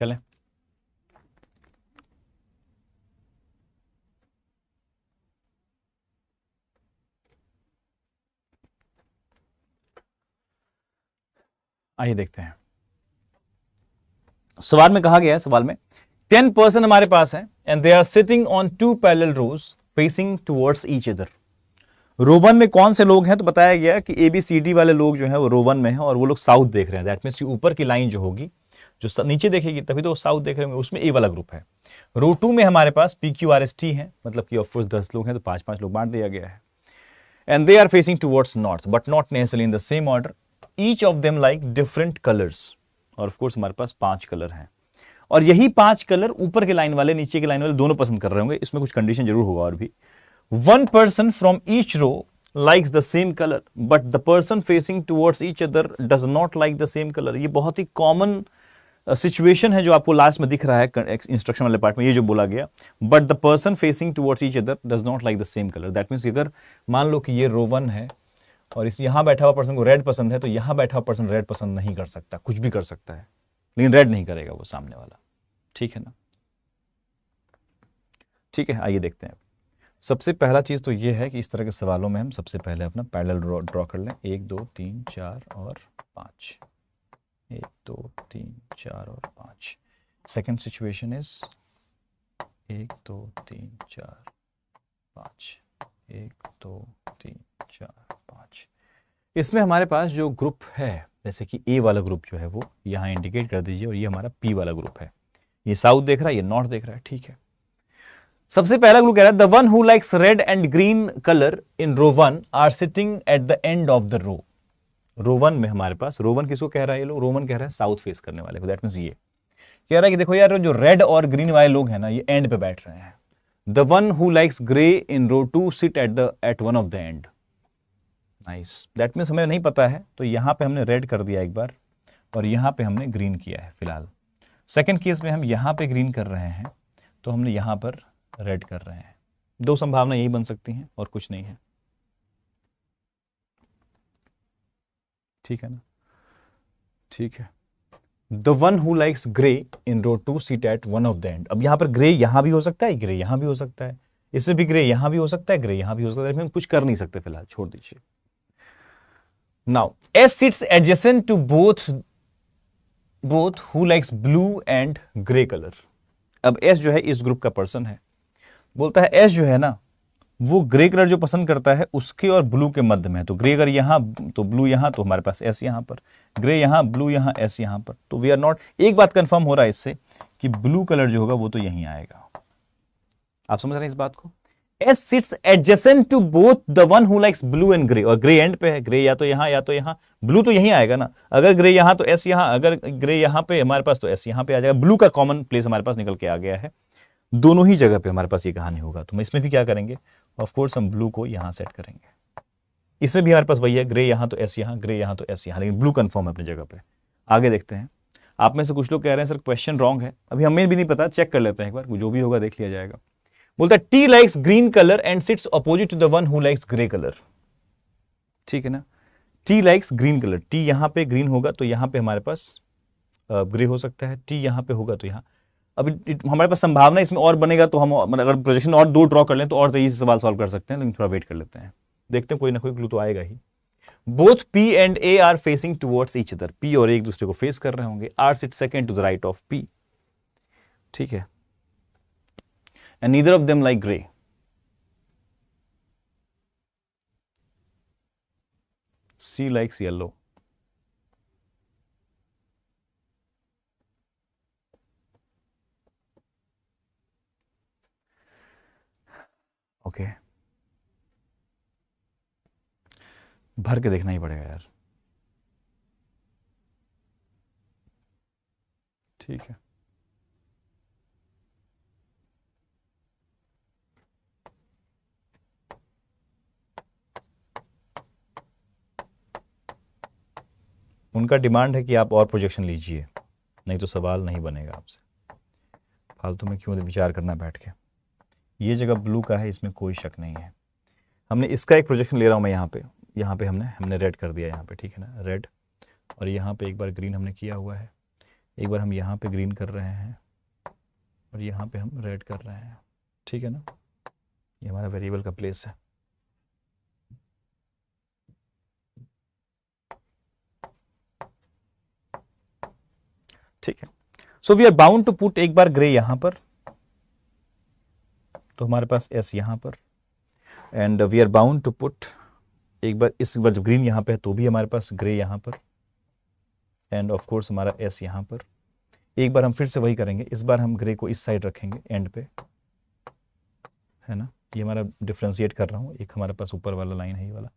चलें। आइए देखते हैं। सवाल में कहा गया है, सवाल में 10 पर्सन हमारे पास है and they are sitting on 2 parallel rows facing towards each other. Row one में कौन से लोग हैं, तो बताया गया कि ए बी सी डी वाले लोग जो हैं वो रो वन में हैं और वो लोग साउथ देख रहे हैं। दैट मीन्स ऊपर की लाइन जो होगी, जो नीचे देखेगी तभी तो वो साउथ देख रहे होंगे, उसमें ए वाला ग्रुप है। रो टू में हमारे पास P Q R S T है, मतलब कि ऑफकोर्स 10 लोग हैं तो 5-5 लोग बांट दिया गया है। And they are facing towards north but not necessarily in the same order, each of them like different colours. और ऑफकोर्स हमारे पास 5 कलर हैं और यही 5 कलर ऊपर के लाइन वाले नीचे के लाइन वाले दोनों पसंद कर रहे होंगे। इसमें कुछ कंडीशन जरूर होगा और भी। 1 person from each row likes the same color but the person facing towards each other does not like the same color। ये बहुत ही कॉमन सिचुएशन है जो आपको लास्ट में दिख रहा है इंस्ट्रक्शन वाले पार्ट में, ये जो बोला गया but the person facing towards each other does not like the same colour. That means अगर मान लो कि ये रो वन है और इस यहां बैठा हुआ पर्सन को रेड पसंद है, तो यहां बैठा हुआ पर्सन रेड पसंद नहीं कर सकता, कुछ भी कर सकता है लेकिन रेड नहीं करेगा वो सामने वाला। ठीक है ना? ठीक है, आइए देखते हैं। सबसे पहला चीज तो ये है कि इस तरह के सवालों में हम सबसे पहले अपना पैरेलल ड्रॉ कर लें। 1 2 3 4 और 5। 1 2 3 4 और 5। Second situation is 1 2 3 4 5, 1 2 3 4 5। इसमें हमारे पास जो ग्रुप है, जैसे कि ए वाला ग्रुप जो है वो यहाँ इंडिकेट कर दीजिए, और ये हमारा पी वाला ग्रुप है। ये साउथ देख रहा है, ये नॉर्थ देख रहा है, ठीक है। सबसे पहला ग्रुप कह रहा है the one who likes red and green colour in row 1 are sitting at the end of the row. Row 1 में हमारे पास, रो 1 किसको कह रहा है ये लोग? रो 1 कह रहा है साउथ फेस करने वाले को, दैट मींस ये कह रहा है कि देखो यार, जो रेड और ग्रीन वाले लोग हैं ना, ये एंड पे बैठ रहे हैं। The one who likes grey in row 2 sit at one of the end. Nice, that means हमें नहीं पता है, तो यहां पे हमने रेड कर दिया एक बार, और यहां पे हमने ग्रीन किया है फिलहाल। सेकंड केस में हम यहां पे ग्रीन कर रहे हैं, तो हमने यहां पर रेड कर रहे हैं। दो संभावना यही बन सकती हैं और कुछ नहीं है, ठीक है ना? ठीक है। The one who likes grey in row 2 seat at one of the end. अब यहां पर ग्रे यहां भी हो सकता है, ग्रे यहां भी हो सकता है, इसमें भी ग्रे यहां भी हो सकता है, ग्रे यहां भी हो सकता है, हम कुछ कर नहीं सकते फिलहाल, छोड़ दीजिए। Now S sits adjacent to both who likes blue and grey colour. अब एस जो है इस ग्रुप का पर्सन है, बोलता है एस जो है ना, वो ग्रे कलर जो पसंद करता है उसके और ब्लू के मध्य में है। तो ग्रे अगर यहां तो ब्लू यहां, तो हमारे पास एस यहां पर, ग्रे यहां, ब्लू यहां, एस यहां पर। तो वी आर नॉट, एक बात कंफर्म हो रहा है इससे कि ब्लू कलर जो होगा वो तो यहीं आएगा। आप समझ रहे हैं इस बात को? S sits adjacent to both the one who likes blue and grey, और ग्रे एंड पे है, ग्रे या तो यहां या तो यहां, ब्लू तो यहीं आएगा ना। अगर ग्रे यहां तो एस यहां, अगर ग्रे यहां पे हमारे पास तो एस यहां पे आ जाएगा। ब्लू का कॉमन प्लेस हमारे पास निकल के आ गया है, दोनों ही जगह पे हमारे पास ये कहानी होगा। तो हम इसमें भी क्या करेंगे, ऑफ कोर्स हम ब्लू को यहां सेट करेंगे। इसमें भी हमारे पास वही है, ग्रे यहां तो एस यहां, ग्रे यहां तो एस यहां, लेकिन ब्लू कंफर्म है अपनी जगह पे। आगे देखते हैं। आप में से कुछ लोग कह रहे हैं सर क्वेश्चन रॉन्ग है, अभी हमें भी नहीं पता, चेक कर लेते हैं एक बार, जो भी होगा देख लिया जाएगा। बोलता है T likes green colour and sits opposite to the one who likes grey colour. ठीक है ना? T likes green colour, T यहां पे ग्रीन होगा तो यहां पे हमारे पास ग्रे हो सकता है, टी यहां पे होगा तो यहां। अब हमारे पास संभावना इसमें और बनेगा, तो हम अगर प्रोजेक्शन और दो ड्रॉ कर लें तो और तेजी से सवाल सॉल्व कर सकते हैं, लेकिन थोड़ा वेट कर लेते हैं, देखते हैं कोई ना कोई क्लू तो आएगा ही। Both P and A are facing towards each other, P और एक दूसरे को फेस कर रहे होंगे। R sit second to the right of P, ठीक है। And neither of them like grey. C likes yellow. Okay, भर के देखना ही पड़ेगा यार, ठीक है। उनका डिमांड है कि आप और प्रोजेक्शन लीजिए, नहीं तो सवाल नहीं बनेगा आपसे, फालतू में क्यों विचार करना बैठ के। ये जगह ब्लू का है, इसमें कोई शक नहीं है। हमने इसका एक प्रोजेक्शन ले रहा हूं मैं यहाँ पे हमने रेड कर दिया यहाँ पे, ठीक है ना, रेड। और यहाँ पे एक बार ग्रीन हमने किया हुआ है, एक बार हम यहाँ पे ग्रीन कर रहे हैं, और यहाँ पे हम रेड कर रहे हैं, ठीक है ना। ये हमारा वेरिएबल का प्लेस है। ठीक है, so we are bound to put एक बार ग्रे यहां पर, तो हमारे पास एस यहां पर, and we are bound to put एक बार इस बार जब ग्रीन यहां पे है तो भी हमारे पास ग्रे यहां पर, एंड ऑफ कोर्स हमारा एस यहां पर। एक बार हम फिर से वही करेंगे, इस बार हम ग्रे को इस साइड रखेंगे एंड पे, है ना। ये हमारा डिफ्रेंशिएट कर रहा हूँ, एक हमारे पास ऊपर वाला लाइन है ये वाला,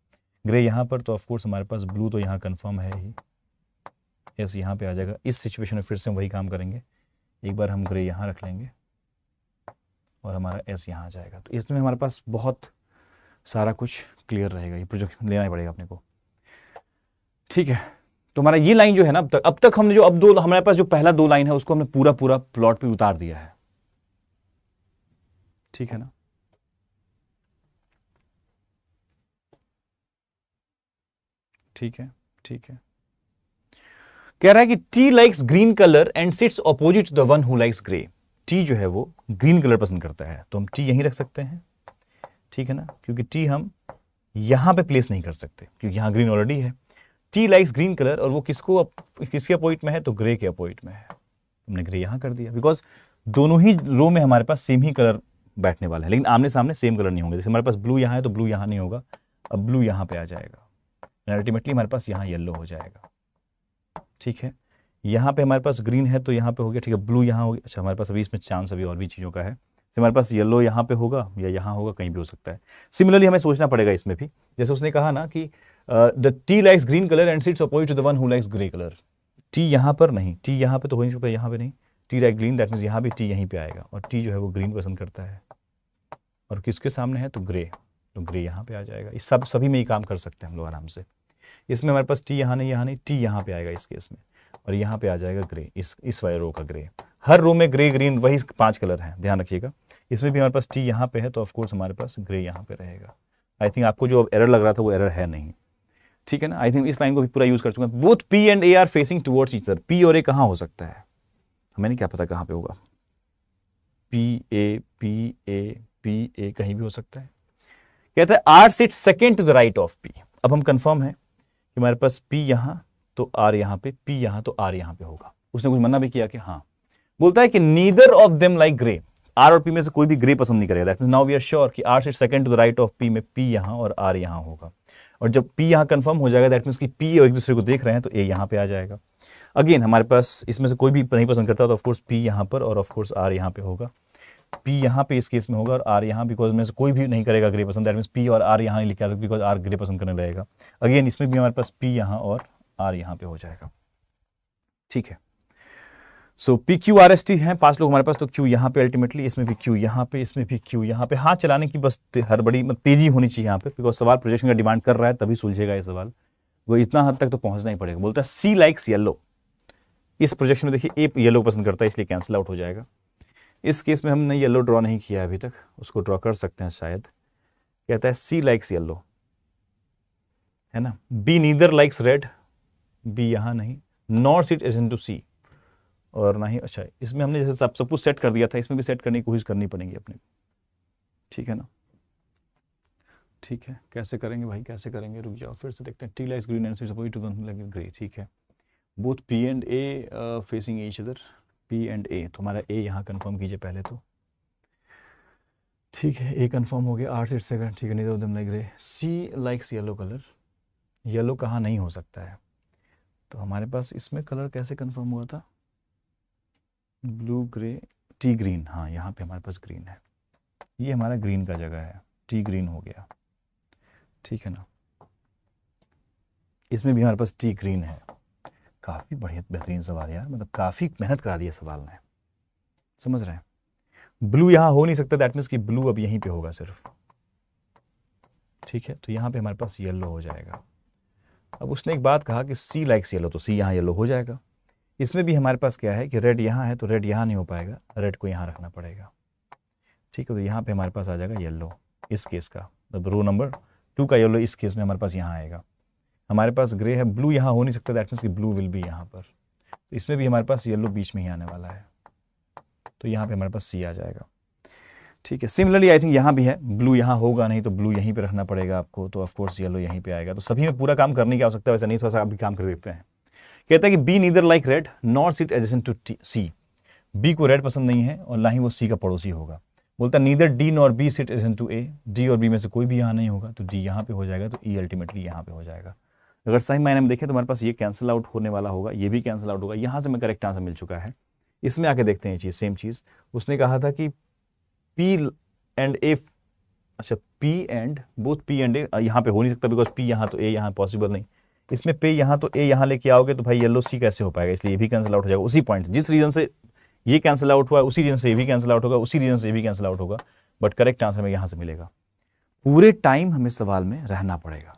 ग्रे यहाँ पर, तो ऑफकोर्स हमारे पास ब्लू तो यहाँ कन्फर्म है ही, एस यहाँ पे आ जाएगा। इस सिचुएशन में फिर से हम वही काम करेंगे, एक बार हम ग्रे यहाँ रख लेंगे और हमारा एस यहाँ आ जाएगा। तो इसमें हमारे पास बहुत सारा कुछ क्लियर रहेगा, ये प्रोजेक्शन लेना ही पड़ेगा अपने को, ठीक है। तो हमारा ये लाइन जो है ना, अब तक हमने जो अब दो हमारे पास जो पहला दो लाइन है उसको हमने पूरा पूरा प्लॉट पे उतार दिया है, ठीक है ना। ठीक है, ठीक है। कह रहा है कि T likes green colour and seats opposite the one who likes grey. T जो है वो ग्रीन कलर पसंद करता है, तो हम टी यहीं रख सकते हैं, ठीक है ना, क्योंकि टी हम यहां पे प्लेस नहीं कर सकते क्योंकि यहां ग्रीन ऑलरेडी है। टी लाइक्स ग्रीन कलर, और वो किसके अपोजिट में है, तो ग्रे के अपोजिट में है। हमने ग्रे यहाँ कर दिया बिकॉज दोनों ही रो में हमारे पास सेम ही कलर बैठने वाला है, लेकिन आमने सामने सेम कलर नहीं होंगे। जैसे हमारे पास ब्लू यहाँ है तो ब्लू यहाँ नहीं होगा, अब ब्लू यहाँ पे आ जाएगा, अल्टीमेटली हमारे पास यहाँ येलो हो जाएगा। ठीक है, यहाँ पे हमारे पास ग्रीन है तो यहाँ पे हो गया, ठीक है, ब्लू यहाँ हो गया। अच्छा, हमारे पास अभी इसमें चांस अभी और भी चीज़ों का है, जैसे हमारे पास येलो यहाँ पे होगा या यहाँ होगा, कहीं भी हो सकता है। सिमिलरली हमें सोचना पड़ेगा इसमें भी, जैसे उसने कहा ना कि the T likes green colour and sits opposite to the one who likes grey colour. T यहाँ पर नहीं, टी यहाँ पे तो हो नहीं सकता, यहाँ पे नहीं, T like green, that means यहाँ भी टी यहीं पे आएगा, और टी जो है वो ग्रीन पसंद करता है, और किसके सामने है, तो ग्रे, तो ग्रे यहाँ पे आ जाएगा। इस सभी में ही काम कर सकते हैं हम लोग आराम से। इसमें हमारे पास टी यहाँ नहीं, टी यहाँ पे आएगा इस केस में, और यहाँ पे आ जाएगा ग्रे, इस वाले रो का ग्रे। हर रो में ग्रे ग्रीन वही 5 कलर हैं, ध्यान रखिएगा। इसमें भी हमारे पास टी यहाँ पे है तो ऑफकोर्स हमारे पास ग्रे यहाँ पे रहेगा। आई थिंक आपको जो एरर लग रहा था वो एरर है नहीं, ठीक है ना। आई थिंक इस लाइन को भी पूरा यूज कर चुका हूँ। Both P and A are facing towards each other. P और ए कहाँ हो सकता है, हमें नहीं क्या पता कहाँ पे होगा। पी ए कहीं भी हो सकता है। कहता है R sit second to the right of P. अब हम कंफर्म है कि हमारे पास पी यहाँ तो आर यहाँ पे, पी यहाँ तो आर यहाँ पे होगा। उसने कुछ मना भी किया कि हाँ, बोलता है कि neither of them like grey. R और पी में से कोई भी ग्रे पसंद नहीं करेगा। That means now we are sure कि R sit second to the right of P में पी यहाँ और आर यहाँ होगा। और जब पी यहाँ कंफर्म हो जाएगा दैट मींस कि पी और एक दूसरे को देख रहे हैं तो ए यहाँ पे आ जाएगा। अगेन हमारे पास इसमें से कोई भी नहीं पसंद करता तो ऑफकोर्स पी यहाँ पर और ऑफकोर्स आर यहाँ पे होगा। पी यहाँ पे इस केस में होगा और आर यहाँ, बिकॉज में से कोई भी नहीं करेगा ग्रे पसंद। दैट मींस पी और आर यहाँ नहीं लिखा सकते बिकॉज आर ग्रे पसंद करने लगेगा। अगेन इसमें भी हमारे पास पी यहाँ और आर यहाँ पे हो जाएगा। ठीक है, so P Q R S T है 5 लोग हमारे पास, तो क्यू यहाँ पे अल्टीमेटली, इसमें भी क्यू यहाँ पे, इसमें भी क्यू यहाँ पे। हाथ चलाने की बस हड़बड़ी तेजी होनी चाहिए यहाँ पे, बिकॉज सवाल प्रोजेक्शन का डिमांड कर रहा है तभी सुलझेगा ये सवाल। वो इतना हद तक तो पहुंचना ही पड़ेगा। बोलता है सी लाइक्स येलो। इस प्रोजेक्शन में देखिए ए येलो पसंद करता है इसलिए कैंसिल आउट हो जाएगा। इस केस में हमने येलो ड्रॉ नहीं किया अभी तक, उसको ड्रॉ कर सकते हैं शायद। कहता है सी लाइक्स येलो, है ना। B neither likes red, B यहाँ नहीं, nor sit is in to C, और ना ही, अच्छा इसमें हमने जैसे सब कुछ सेट कर दिया था, इसमें भी सेट करने की कोशिश करनी पड़ेगी अपने। ठीक है ना, ठीक है, कैसे करेंगे भाई, कैसे करेंगे, रुक जाओ फिर से देखते हैं। T likes green and sits opposite to the grey. ठीक है, both P and A facing each other, P and A. तो हमारा ए यहाँ कंफर्म कीजिए पहले तो। ठीक है, ए कंफर्म हो गया, आर सिट सेकंड। ठीक है, neither of them like grey. C likes yellow colour, yellow कहाँ नहीं हो सकता है, तो हमारे पास इसमें कलर कैसे कंफर्म हुआ था, ब्लू ग्रे टी ग्रीन। हाँ, यहाँ पे हमारे पास ग्रीन है, ये हमारा ग्रीन का जगह है, टी ग्रीन हो गया। ठीक है ना, इसमें भी हमारे पास टी ग्रीन है। काफ़ी बढ़िया बेहतरीन सवाल यार, मतलब काफ़ी मेहनत करा दी है सवाल ने, समझ रहे हैं। ब्लू यहाँ हो नहीं सकता, दैट मीन्स कि ब्लू अब यहीं पे होगा सिर्फ। ठीक है, तो यहाँ पे हमारे पास येलो हो जाएगा। अब उसने एक बात कहा कि सी लाइक्स येलो, तो सी यहाँ येलो हो जाएगा। इसमें भी हमारे पास क्या है कि रेड यहाँ है तो रेड यहाँ नहीं हो पाएगा, रेड को यहाँ रखना पड़ेगा। ठीक है, तो यहाँ पे हमारे पास आ जाएगा येलो इस केस का, मतलब रो नंबर 2 का येलो इस केस में हमारे पास यहाँ आएगा। हमारे पास ग्रे है, ब्लू यहाँ हो नहीं सकता, दैट मीन्स कि ब्लू विल बी यहाँ पर। तो इसमें भी हमारे पास येलो बीच में ही आने वाला है, तो यहाँ पे हमारे पास सी आ जाएगा। ठीक है, सिमिलरली आई थिंक यहाँ भी है, ब्लू यहाँ होगा नहीं तो ब्लू यहीं पे रखना पड़ेगा आपको, तो ऑफकोर्स येलो यहीं पे आएगा। तो सभी में पूरा काम करने की आवश्यकता वैसा नहीं, थोड़ा सा अभी काम कर देखते हैं। कहता है कि B neither like red nor sit adjacent to C. B को रेड पसंद नहीं है और ना ही वो सी का पड़ोसी होगा। बोलता है neither D nor B sit adjacent to A. D और बी में से कोई भी यहाँ नहीं होगा, तो डी यहाँ पे हो जाएगा, तो ई अल्टीमेटली यहाँ पे हो जाएगा। अगर सही मायने में देखें तो हमारे पास ये कैंसिल आउट होने वाला होगा, ये भी कैंसिल आउट होगा। यहाँ से मैं करेक्ट आंसर मिल चुका है। इसमें आके देखते हैं ये चीज़, सेम चीज़ उसने कहा था कि पी एंड ए, अच्छा P and both P and A यहाँ पे हो नहीं सकता बिकॉज पी यहाँ तो ए यहाँ पॉसिबल नहीं। इसमें पे यहाँ तो ए यहाँ लेके आओगे तो भाई येलो सी कैसे हो पाएगा, इसलिए ये भी कैंसिल आउट हो जाएगा। उसी पॉइंट जिस रीजन से ये कैंसिल आउट हुआ उसी रीजन से ये भी कैंसिल आउट होगा, उसी रीजन से ये भी कैंसिल आउट होगा, बट करेक्ट आंसर में यहाँ से मिलेगा। पूरे टाइम हमें सवाल में रहना पड़ेगा।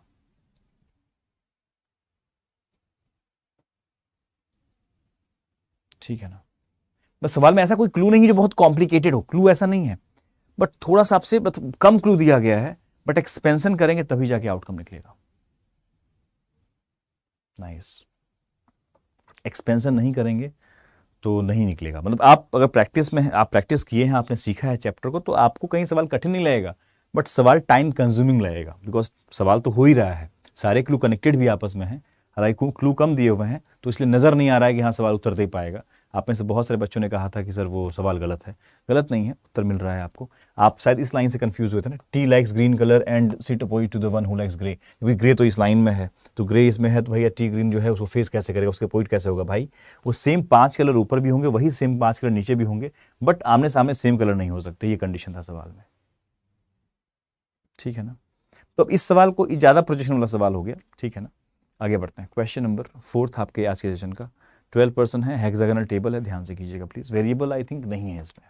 ठीक है ना, बस सवाल में ऐसा कोई क्लू नहीं है जो बहुत कॉम्प्लिकेटेड हो, क्लू ऐसा नहीं है, बट थोड़ा सा आपसे कम क्लू दिया गया है, बट एक्सपेंशन करेंगे तभी जाके आउटकम निकलेगा। नाइस, एक्सपेंशन नहीं करेंगे तो नहीं निकलेगा। मतलब आप अगर प्रैक्टिस में आप प्रैक्टिस किए हैं, आपने सीखा है चैप्टर को, तो आपको कहीं सवाल कठिन नहीं लगेगा, बट सवाल टाइम कंज्यूमिंग लगेगा, बिकॉज सवाल तो हो ही रहा है, सारे क्लू कनेक्टेड भी आपस में हैं, हालांकि क्लू कम दिए हुए हैं तो इसलिए नज़र नहीं आ रहा है कि हाँ सवाल उत्तर दे पाएगा। आप में से बहुत सारे बच्चों ने कहा था कि सर वो सवाल गलत है। गलत नहीं है, उत्तर मिल रहा है आपको। आप शायद इस लाइन से कंफ्यूज हुए थे ना, T likes green colour and sit opposite to the one who likes grey. क्योंकि ग्रे तो इस लाइन में है, तो ग्रे इसमें है, तो भैया टी ग्रीन जो है उसको फेस कैसे करेगा, उसके अपोजिट कैसे होगा भाई? वो सेम 5 कलर ऊपर भी होंगे, वही सेम 5 कलर नीचे भी होंगे, बट आमने सामने सेम कलर नहीं हो सकते। ये कंडीशन था सवाल में, ठीक है ना। तो अब इस सवाल को ज़्यादा प्रोजेक्शन वाला सवाल हो गया, ठीक है ना। आगे बढ़ते हैं। क्वेश्चन नंबर 4 आपके आज के सेशन का। 12% है, हेक्सागोनल टेबल है, ध्यान से कीजिएगा प्लीज। वेरिएबल आई थिंक नहीं है इसमें।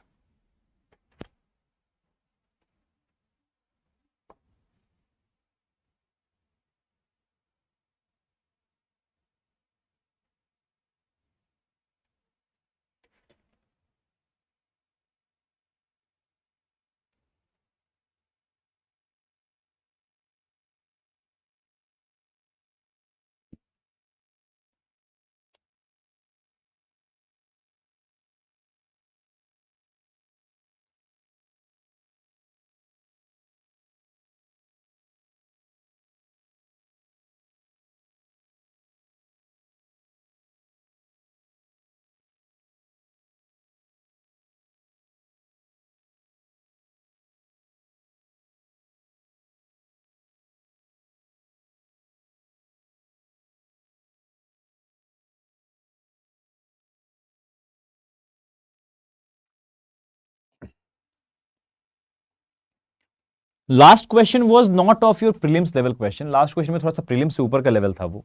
Last question was not of your prelims level question. Last question में थोड़ा सा प्रीलिम्स से ऊपर का लेवल था वो,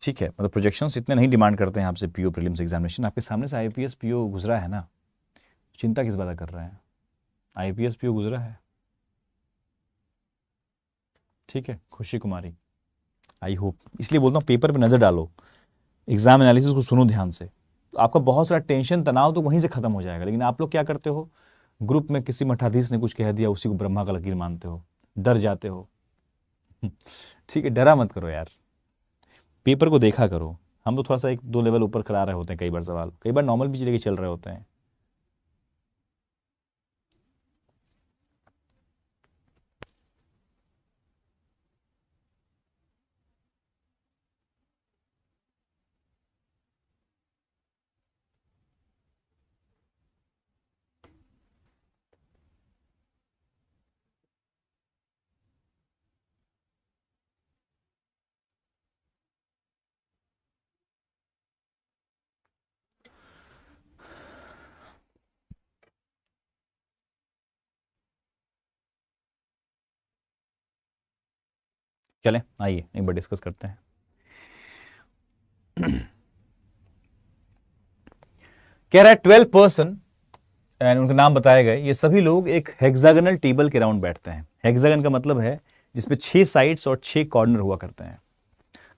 ठीक है। मतलब प्रोजेक्शंस इतने नहीं डिमांड करते हैं आपसे पीओ प्रीलिम्स एग्जामिनेशन। आपके सामने से आईपीएस पीओ गुजरा है ना, चिंता किस बात कर रहे हैं? आईपीएस पीओ गुजरा है, ठीक है। खुशी कुमारी, आई होप, इसलिए बोलता हूँ पेपर पे नज़र डालो, एग्जाम एनालिसिस को सुनो ध्यान से। तो आपका बहुत सारा टेंशन तनाव तो वहीं से खत्म हो जाएगा। लेकिन आप लोग क्या करते हो, ग्रुप में किसी मठाधीश ने कुछ कह दिया, उसी को ब्रह्मा का लकीर मानते हो, डर जाते हो। ठीक है, डरा मत करो यार, पेपर को देखा करो। हम तो थोड़ा सा 1-2 लेवल ऊपर करा रहे होते हैं कई बार सवाल, कई बार नॉर्मल भी लेके चल रहे होते हैं। चलें आइए एक बार डिस्कस करते हैं। कह रहा है 12% एंड उनके नाम बताए गए, ये सभी लोग एक हेक्सागोनल टेबल के राउंड बैठते हैं। हेक्सागन का मतलब है जिसपे 6 साइड्स और 6 कॉर्नर हुआ करते हैं।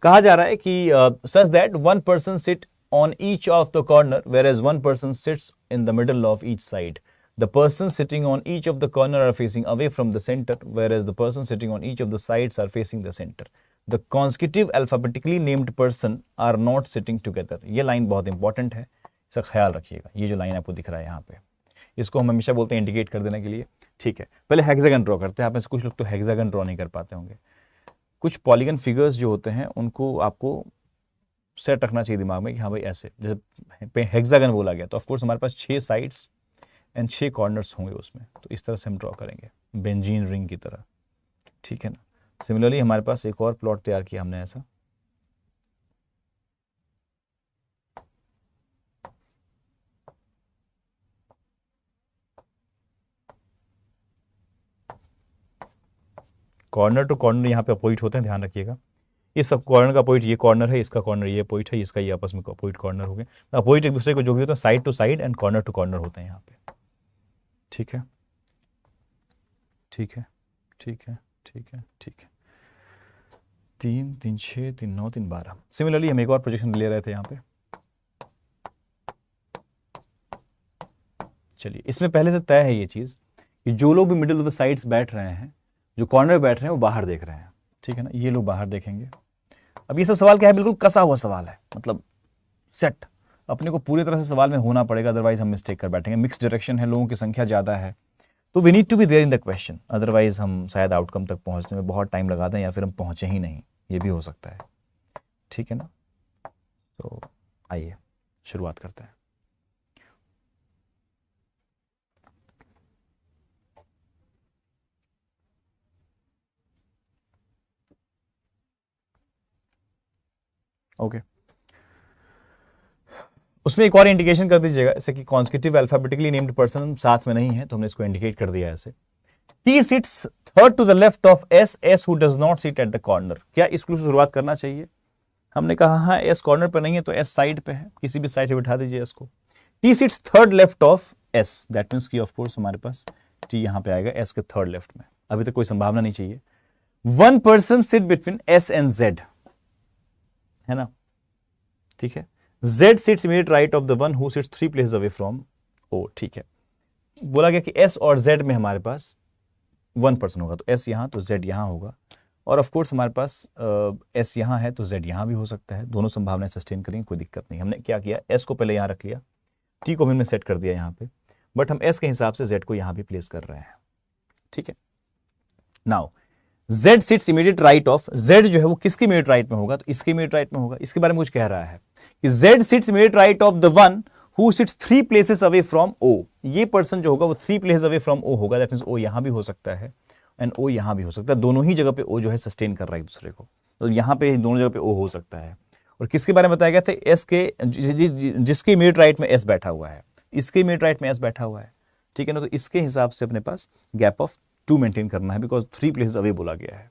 कहा जा रहा है कि such that 1 person sit on each of the corner whereas 1 person sits in the middle of each side. The persons sitting on each of the corner are facing away from the center, whereas the persons sitting on each of the sides are facing the center. The consecutive alphabetically named person are not sitting together. ये लाइन बहुत इंपॉर्टेंट है, इसका ख्याल रखिएगा। ये जो लाइन आपको दिख रहा है यहाँ पे, इसको हम हमेशा बोलते हैं इंडिकेट कर देने के लिए, ठीक है। पहले हेक्सागन ड्रॉ करते हैं। आप में से कुछ लोग तो हेक्सागन ड्रॉ नहीं कर पाते होंगे। कुछ पॉलीगन फिगर्स जो होते हैं उनको आपको सेट रखना चाहिए दिमाग में कि हाँ भाई ऐसे, जैसे हेक्सागन बोला गया तो ऑफकोर्स हमारे पास 6 साइड्स एंड 6 कॉर्नर्स होंगे उसमें, तो इस तरह से हम ड्रॉ करेंगे बेंजीन रिंग की तरह, ठीक है ना। सिमिलरली हमारे पास एक और प्लॉट तैयार किया हमने ऐसा, कॉर्नर टू कॉर्नर यहाँ पे अपोजिट होते हैं, ध्यान रखिएगा। ये सब कॉर्नर का अपोजिट, ये कॉर्नर है, इसका कॉर्नर ये अपोजिट है, इसका ये आपस में अपोजिट कॉर्नर हो गए। अपोजिट एक दूसरे को जो भी होता है side to side and corner to corner होते हैं यहाँ पे, ठीक है, ठीक है, ठीक है, ठीक है, ठीक है। 3 3 6 3 9 3 12। सिमिलरली हम एक और प्रोजेक्शन ले रहे थे यहाँ पे। चलिए, इसमें पहले से तय है ये चीज़ कि जो लोग भी मिडिल ऑफ द साइड्स बैठ रहे हैं, जो कॉर्नर बैठ रहे हैं, वो बाहर देख रहे हैं, ठीक है ना। ये लोग बाहर देखेंगे। अब ये सब सवाल क्या है, बिल्कुल कसा हुआ सवाल है, मतलब सेट। अपने को पूरी तरह से सवाल में होना पड़ेगा, अदरवाइज हम मिस्टेक कर बैठेंगे। मिक्स डायरेक्शन है, लोगों की संख्या ज़्यादा है, तो we need to be there in the question, otherwise हम शायद आउटकम तक पहुंचने में बहुत टाइम लगा दें या फिर हम पहुंचे ही नहीं, ये भी हो सकता है, ठीक है ना। तो आइए शुरुआत करते हैं। ओके, उसमें एक और इंडिकेशन कर दीजिएगा, जैसे कि कॉन्सेक्यूटिव अल्फाबेटिकली नेम्ड पर्सन साथ में नहीं है तो हमने इसको इंडिकेट कर दिया ऐसे। T sits third to the left of S, S who does not sit at the corner। क्या इस क्लू से शुरुआत करना चाहिए? हमने कहा हाँ, S कॉर्नर पे नहीं है तो S साइड पे है, किसी भी साइड पे बिठा दीजिए इसको। T sits third left of S, that means की ऑफ कोर्स हमारे पास T यहाँ पे आएगा S के थर्ड लेफ्ट में। अभी तक कोई संभावना नहीं चाहिए। One person sit between S and Z, है ना, ठीक है। Z sits immediate right of the one who sits 3 places away from O, ठीक है। बोला गया कि S और Z में हमारे पास वन पर्सन होगा, तो S यहाँ तो Z यहाँ होगा, और ऑफ कोर्स हमारे पास S यहाँ है तो Z यहाँ भी हो सकता है। दोनों संभावनाएं सस्टेन करेंगे, कोई दिक्कत नहीं। हमने क्या किया, S को पहले यहाँ रख लिया, T को भी हमने सेट कर दिया यहाँ पे, बट हम S के हिसाब से Z को यहाँ भी प्लेस कर रहे हैं, ठीक है। Now Z seats immediate right of, Z जो है वो किसके इमीडिएट राइट में होगा, तो इसके इमीडिएट राइट में होगा। इसके बारे में कुछ कह रहा है कि Z seats immediate right of the one who seats 3 places away from O। ये पर्सन जो होगा वो 3 प्लेसेस अवे फ्रॉम O होगा, दैट मींस O यहां भी हो सकता है एंड O यहां भी हो सकता है। दोनों ही जगह पे O जो है सस्टेन कर रहा है एक दूसरे को, तो यहां पे दोनों जगह पे O हो सकता है। और किसके बारे में बताया गया था, S के जिसके इमीडिएट राइट में S बैठा हुआ है, इसके इमीडिएट राइट में S बैठा हुआ है, ठीक है ना। तो इसके हिसाब से अपने पास गैप ऑफ 2 मेंटेन करना है, बिकॉज 3 प्लेसेस अवे बोला गया है,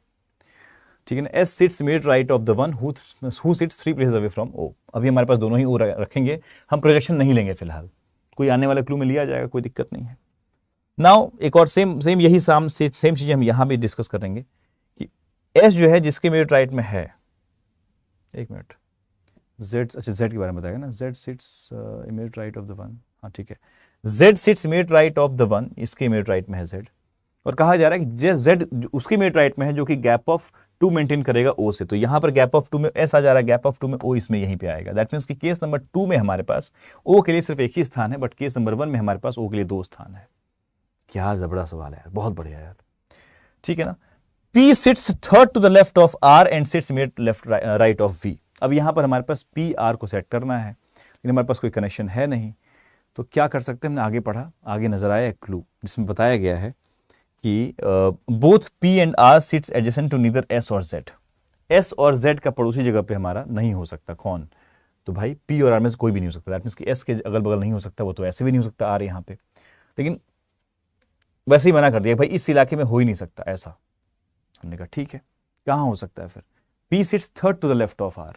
ठीक है ना। S seats immediate right of the one who seats 3 places away from O। अभी हमारे पास दोनों ही O रखेंगे, हम प्रोजेक्शन नहीं लेंगे फिलहाल, कोई आने वाले क्लू में लिया जाएगा, कोई दिक्कत नहीं है। नाउ एक और सेम यही सेम चीजें हम यहां भी डिस्कस करेंगे कि S जो है जिसके इमीडिएट राइट में है, एक मिनट, Z, अच्छा Z के बारे में बताएगा ना, Z seats immediate right of the one, हाँ ठीक है, Z seats immediate right of the one, इसके इमीडिएट राइट में है Z, और कहा जा रहा है कि Z उसके इमीडिएट राइट में है जो कि गैप ऑफ 2 मेंटेन करेगा O से। तो यहां पर गैप ऑफ 2 में S आ जा रहा है, गैप ऑफ 2 में O इसमें यहीं पे आएगा। दैट मींस कि केस नंबर 2 में हमारे पास O के लिए सिर्फ एक ही स्थान है, बट केस नंबर 1 में हमारे पास O के लिए 2 स्थान है। क्या जबरदस्त सवाल है यार, बहुत बढ़िया यार, ठीक है ना। P sits third to the left of R and sits immediate left right of V। अब यहां पर हमारे पास P R को सेट करना है, लेकिन हमारे पास कोई कनेक्शन है नहीं, तो क्या कर सकते हैं, हमने आगे पढ़ा, आगे नजर आया एक क्लू जिसमें बताया गया है कि both P and R sits adjacent to neither S और Z। S और Z का पड़ोसी जगह पे हमारा नहीं हो सकता, कौन, तो भाई P और R में से कोई भी नहीं हो सकता। दैट मींस कि S के अगल बगल नहीं हो सकता, वो तो ऐसे भी नहीं हो सकता R यहाँ पे, लेकिन वैसे ही मना कर दिया भाई इस इलाके में हो ही नहीं सकता ऐसा। हमने कहा ठीक है, कहाँ हो सकता है फिर, P sits third to the left of R।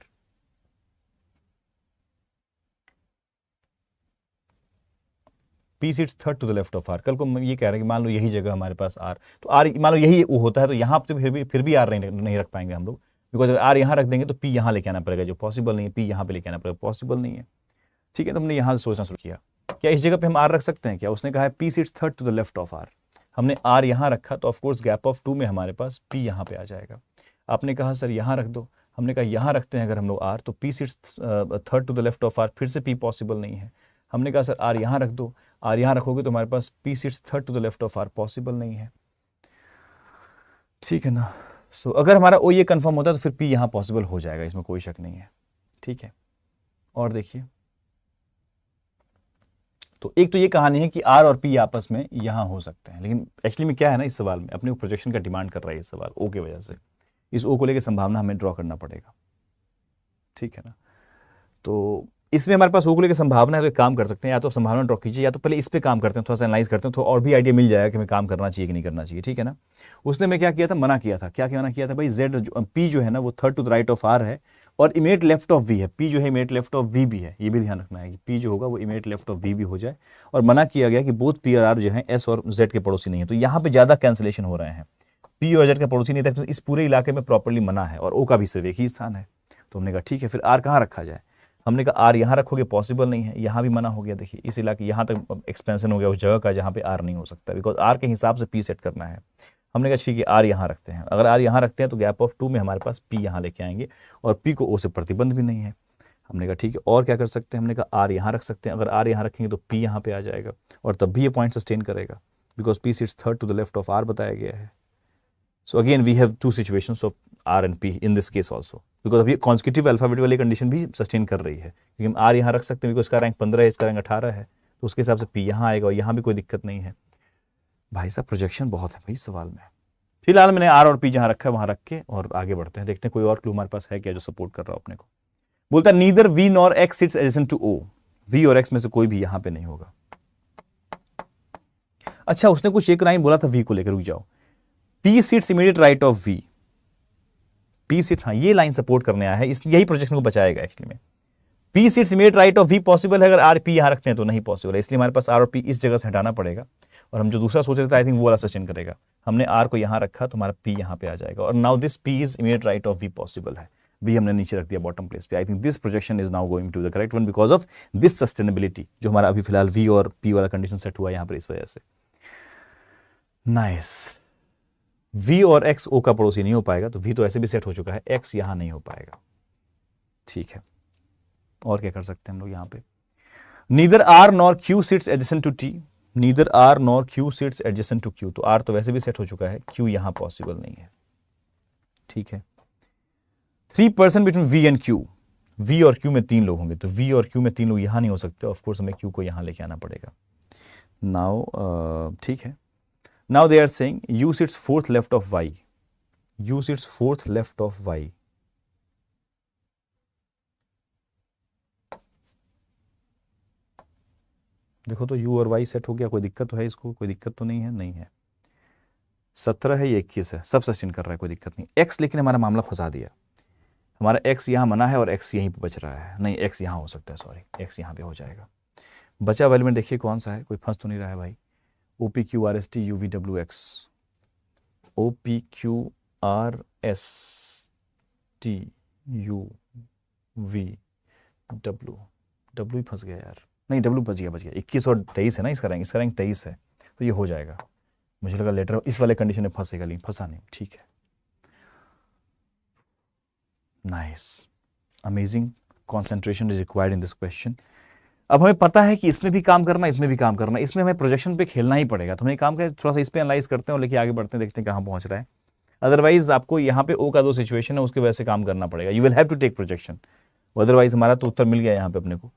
P sits third to the left of R। कल को ये कह रहे हैं कि मान लो यही जगह हमारे पास R, तो R मान लो यही वो होता है, तो यहाँ पे फिर भी R नहीं रख पाएंगे हम लोग, बिकॉज अगर R यहाँ रख देंगे तो P यहाँ लेके आना पड़ेगा, जो पॉसिबल नहीं है। P यहाँ पे लेके आना पड़ेगा, पॉसिबल नहीं है, ठीक है। तो हमने यहाँ से सोचना शुरू किया, क्या इस जगह पे हम R रख सकते हैं क्या। उसने कहा है P sits third to the left of R, हमने R यहाँ रखा तो ऑफकोर्स गैप ऑफ 2 में हमारे पास P यहाँ पे आ जाएगा। आपने कहा सर यहाँ रख दो, हमने कहा यहाँ रखते हैं अगर हम लोग R, तो P sits third to the left of R, फिर से P पॉसिबल नहीं है। हमने कहा सर R यहाँ रख दो, R यहाँ रखोगे तो हमारे पास P sits third to the left of R possible नहीं है, ठीक है ना। सो अगर हमारा O ये कंफर्म होता है तो फिर P यहाँ पॉसिबल हो जाएगा, इसमें कोई शक नहीं है, ठीक है। और देखिए, तो एक तो ये कहानी है कि R और P आपस में यहाँ हो सकते हैं, लेकिन एक्चुअली में क्या है ना, इस सवाल में अपने प्रोजेक्शन का डिमांड कर रहा है ये सवाल O की वजह से, इस O को लेकर संभावना हमें ड्रॉ करना पड़ेगा, ठीक है ना। तो इसमें हमारे पास O को लेकर संभावना है, तो एक काम कर सकते हैं, या तो संभावना ड्रॉ कीजिए या तो पहले इस पे काम करते हैं, थोड़ा सा एनालाइज करते हैं, तो और भी आइडिया मिल जाएगा कि हमें काम करना चाहिए कि नहीं करना चाहिए, ठीक है ना। उसने मैं क्या किया था, मना किया था, क्या मना किया था भाई, P जो है ना वो third to the right of R है और इमीडिएट लेफ्ट ऑफ V है। P जो है इमीडिएट लेफ्ट ऑफ V भी है, ये भी ध्यान रखना है कि P जो होगा वो इमीडिएट लेफ्ट ऑफ V भी हो जाए। और मना किया गया कि बोथ P और R जो है S और Z के पड़ोसी नहीं है, तो यहाँ पे ज्यादा कैंसिलेशन हो रहे हैं। P और Z का पड़ोसी नहीं था, तो इस पूरे इलाके में प्रॉपर्ली मना है, और O का भी सिर्फ एक ही स्थान है। तो हमने कहा ठीक है, फिर R कहाँ रखा जाए। हमने कहा R यहाँ रखोगे, पॉसिबल नहीं है, यहाँ भी मना हो गया। देखिए इस इलाके यहाँ तक एक्सपेंशन हो गया उस जगह का जहाँ पे R नहीं हो सकता, बिकॉज R के हिसाब से P सेट करना है। हमने कहा ठीक है R यहाँ रखते हैं, अगर R यहाँ रखते हैं तो गैप ऑफ 2 में हमारे पास P यहाँ लेके आएंगे, और P को O से प्रतिबंध भी नहीं है। हमने कहा ठीक है, और क्या कर सकते हैं, हमने कहा R यहाँ रख सकते हैं, अगर R यहाँ रखेंगे तो P यहाँ पे आ जाएगा, और तब भी ये पॉइंट सस्टेन करेगा, because P sits third to the left of R बताया गया है। So again we have 2 situations of R and P in this case also, because अभी कॉन्सिक्यूटिव अल्फाबेट वाली कंडीशन भी सस्टेन कर रही है, क्योंकि हम आर यहाँ रख सकते हैं, बिकॉज इसका रैंक 15 है, इसका रैंक 18 है, तो उसके हिसाब से पी यहाँ आएगा और यहाँ भी कोई दिक्कत नहीं है। भाई साहब प्रोजेक्शन बहुत है भाई सवाल में। फिलहाल मैंने आर और पी जहाँ रखा है वहाँ रख के और आगे बढ़ते हैं, देखते हैं कोई और क्लू हमारे पास है क्या जो सपोर्ट कर रहा हो अपने को। बोलता है neither V nor X sits adjacent to O, V और एक्स में से कोई भी यहाँ पे नहीं होगा। अच्छा उसने कुछ एक लाइन बोला था वी को लेकर, रुक जाओ, P sits immediate right of V, P sits, हाँ ये लाइन सपोर्ट करने आया है, इसलिए यही प्रोजेक्शन को बचाएगा एक्चुअली में। P sits immediate right of V possible है, अगर आर पी यहाँ रखते हैं तो नहीं पॉसिबल है, इसलिए हमारे पास आर और पी इस जगह से हटाना पड़ेगा, और हम जो दूसरा सोच रहे थे आई थिंक वो वाला सस्टेन करेगा। हमने आर को यहाँ रखा तो हमारा पी यहाँ पे आ जाएगा, और now this P is immediate right of V possible है, वी हमने नीचे रख दिया बॉटम प्लेस पे। I think this projection is now going to the correct one because of this sustainability, जो हमारा अभी फिलहाल वी और पी वाला कंडीशन सेट हुआ यहाँ पर इस वजह से। नाइस, वी और एक्स ओ का पड़ोसी नहीं हो पाएगा, तो वी तो ऐसे भी सेट हो चुका है, एक्स यहां नहीं हो पाएगा। ठीक है, और क्या कर सकते हैं हम लोग यहाँ पे, neither R nor Q sits adjacent to T, neither R nor Q sits adjacent to Q, तो आर तो वैसे भी सेट हो चुका है, क्यू यहां पॉसिबल नहीं है। ठीक है, 3% between V and Q, V और क्यू में 3 लोग होंगे, तो वी और क्यू में 3 लोग यहां नहीं हो सकते, ऑफकोर्स हमें क्यू को यहां लेके आना पड़ेगा। नाउ ठीक है, now they are saying u sits fourth left of y, u sits fourth left of y, देखो तो u और y सेट हो गया, कोई दिक्कत तो है इसको, कोई दिक्कत तो नहीं है, नहीं है। 17 है, ये 21 है, सब सस्टेन कर रहा है, कोई दिक्कत नहीं। x लेकिन हमारा मामला फंसा दिया, हमारा x यहाँ मना है और x यहीं पे बच रहा है, नहीं x यहाँ हो सकता है, सॉरी x यहाँ पे हो जाएगा। बचा एलिमेंट देखिए कौन सा है, कोई फंस तो नहीं रहा है भाई, O P Q R S T U V W X, O P Q R S T U V W, W ही फंस गया यार, नहीं डब्ल्यू बच गया 21 और 23 है ना इसका रैंक 23 है, तो ये हो जाएगा। मुझे लगा लेटर इस वाले कंडीशन में फंसेगा, लेकिन फंसा नहीं। ठीक है, nice, amazing, concentration is required in this question. अब हमें पता है कि इसमें भी काम करना, इसमें भी काम करना, इसमें हमें प्रोजेक्शन पे खेलना ही पड़ेगा, तो हमें काम करें थोड़ा सा इस पे एनालाइज करते हैं और लेके आगे बढ़ते हैं, देखते हैं कहाँ पहुंच रहा है। अदरवाइज आपको यहाँ पे ओ का 2 सिचुएशन है, उसके वजह से काम करना पड़ेगा, you will have to take projection, otherwise हमारा तो उत्तर मिल गया यहाँ पे अपने को,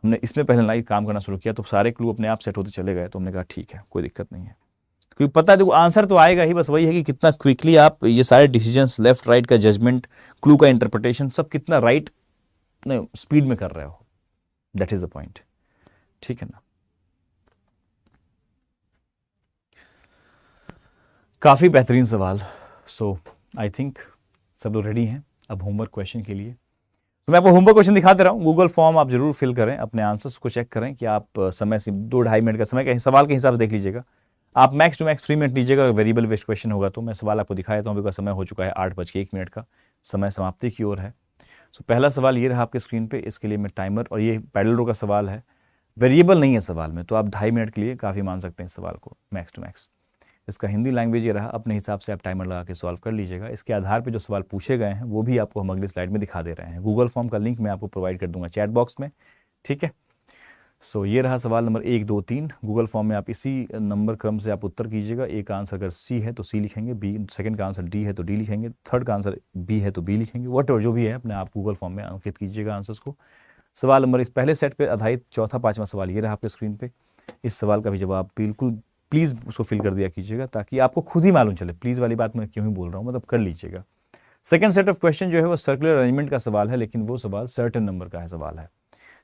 हमने इसमें पहले एनालाइज काम करना शुरू किया तो सारे क्लू अपने आप सेट होते चले गए, तो हमने कहा ठीक है कोई दिक्कत नहीं है, क्योंकि पता है देखो आंसर तो आएगा ही, बस वही है कि कितना क्विकली आप ये सारे डिसीजंस, लेफ्ट राइट का जजमेंट, क्लू का इंटरप्रिटेशन, सब कितना राइट स्पीड में कर रहे हो, दैट इज द पॉइंट। ठीक है ना, काफी बेहतरीन सवाल। सो आई थिंक सब लोग रेडी हैं अब होमवर्क क्वेश्चन के लिए, तो मैं आपको होमवर्क क्वेश्चन दिखाते रहा हूँ, गूगल फॉर्म आप जरूर फिल करें, अपने आंसर्स को चेक करें कि आप समय से 2-2.5 मिनट का समय के सवाल के हिसाब से देख लीजिएगा, आप मैक्स टू मैक्स 3 मिनट लीजिएगा, वेरिएबल बेस्ड क्वेश्चन होगा तो मैं सवाल आपको दिखा देता हूँ, बिकॉज समय हो चुका है 8:01 का, समय समाप्ति की ओर है। सो पहला सवाल ये रहा आपके स्क्रीन पे, इसके लिए मैं टाइमर, और ये पैडल रो का सवाल है, वेरिएबल नहीं है सवाल में, तो आप 2.5 मिनट के लिए काफ़ी मान सकते हैं इस सवाल को मैक्स टू मैक्स। इसका हिंदी लैंग्वेज ये रहा, अपने हिसाब से आप टाइमर लगा के सॉल्व कर लीजिएगा, इसके आधार पे जो सवाल पूछे गए हैं वो भी आपको हम अगली स्लाइड में दिखा दे रहे हैं, गूगल फॉर्म का लिंक मैं आपको प्रोवाइड कर दूंगा चैट बॉक्स में। ठीक है, सो ये रहा सवाल नंबर 1, 2, 3, गूगल फॉर्म में आप इसी नंबर क्रम से आप उत्तर कीजिएगा, ए का आंसर अगर सी है तो सी लिखेंगे, बी, सेकंड का आंसर डी है तो डी लिखेंगे, थर्ड का आंसर बी है तो बी लिखेंगे, वट जो भी है अपने आप गूगल फॉर्म में अंकित कीजिएगा आंसर्स को। सवाल नंबर इस पहले सेट पे आधारित चौथा 5वां सवाल ये रहा आपके स्क्रीन पे, इस सवाल का भी जवाब बिल्कुल प्लीज़ उसको फिल कर दिया कीजिएगा, ताकि आपको खुद ही मालूम चले, प्लीज़ वाली बात मैं क्यों ही बोल रहा हूँ, मतलब कर लीजिएगा। सेकंड सेट ऑफ क्वेश्चन जो है वो सर्कुलर अरेंजमेंट का सवाल है, लेकिन वो सवाल सर्टेन नंबर का है सवाल है,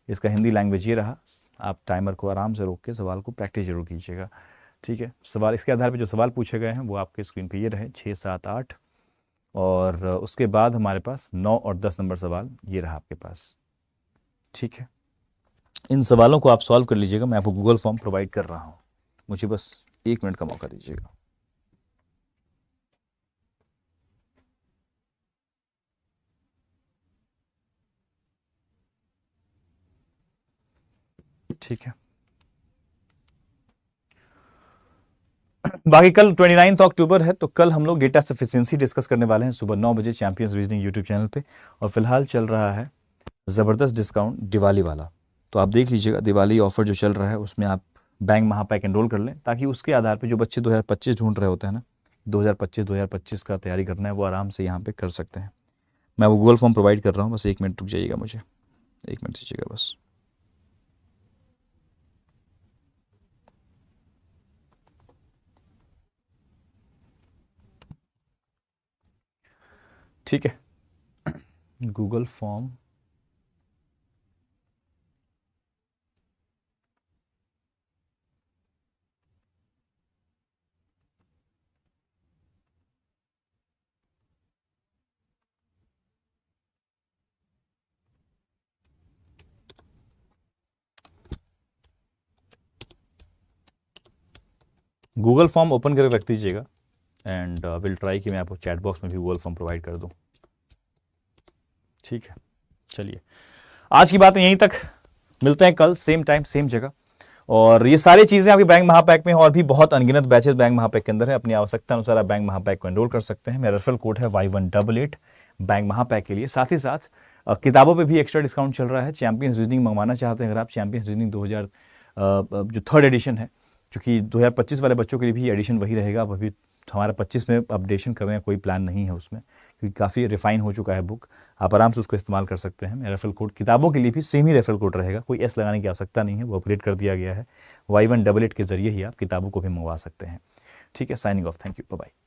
इसका हिंदी लैंग्वेज ये रहा, आप टाइमर को आराम से रोक के सवाल को प्रैक्टिस जरूर कीजिएगा। ठीक है, सवाल इसके आधार पर जो सवाल पूछे गए हैं वो आपके स्क्रीन पर ये रहे 6, 7, 8, और उसके बाद हमारे पास 9 और 10 नंबर सवाल ये रहा आपके पास। ठीक है, इन सवालों को आप सॉल्व कर लीजिएगा, मैं आपको गूगल फॉर्म प्रोवाइड कर रहा हूँ, मुझे बस 1 मिनट का मौका दीजिएगा। ठीक है, बाकी कल 29 अक्टूबर है, तो कल हम लोग डेटा सफिशिएंसी डिस्कस करने वाले हैं सुबह 9 बजे चैंपियंस रीजनिंग यूट्यूब चैनल पे, और फिलहाल चल रहा है ज़बरदस्त डिस्काउंट दिवाली वाला, तो आप देख लीजिएगा दिवाली ऑफर जो चल रहा है उसमें आप बैंक महापैक एनरोल कर लें, ताकि उसके आधार पे जो बच्चे 2025 ढूंढ रहे होते हैं ना 2025 का तैयारी करना है वो आराम से यहाँ पे कर सकते हैं। मैं वो गूगल फॉर्म प्रोवाइड कर रहा हूँ, बस 1 मिनट रुक जाइएगा, मुझे 1 मिनट दीजिएगा बस। ठीक है, Google form Google form open करके रख दीजिएगा एंड विल ट्राई कि मैं आपको चैट बॉक्स में भी गूगल फॉर्म प्रोवाइड कर दूं। ठीक है, चलिए आज की बातें यहीं तक, मिलते हैं कल सेम टाइम सेम जगह। और ये सारी चीज़ें आपके बैंक महापैक में और भी बहुत अनगिनत बैचेस बैंक महापैक के अंदर है। अपनी आवश्यकता अनुसार आप बैंक महापैक को एनरोल कर सकते हैं। मेरा रेफरल कोड है Y188 बैंक महापैक के लिए। साथ ही साथ किताबों पे भी एक्स्ट्रा डिस्काउंट चल रहा है। चैंपियंस रीजनिंग मंगवाना चाहते हैं अगर आप, चैंपियंस रीजनिंग 2000 जो 3rd एडिशन है, क्योंकि 2025 वाले बच्चों के लिए भी एडिशन वही रहेगा। अब अभी हमारा 25 में अपडेशन करने का कोई प्लान नहीं है उसमें, क्योंकि काफ़ी रिफाइन हो चुका है बुक। आप आराम से उसको इस्तेमाल कर सकते हैं। मेरा रेफरल कोड किताबों के लिए भी सेम ही रेफरल कोड रहेगा, कोई एस लगाने की आवश्यकता नहीं है, वो अपग्रेड कर दिया गया है। Y188 के जरिए ही आप किताबों को भी मंगवा सकते हैं। ठीक है, signing off, thank you, bye bye.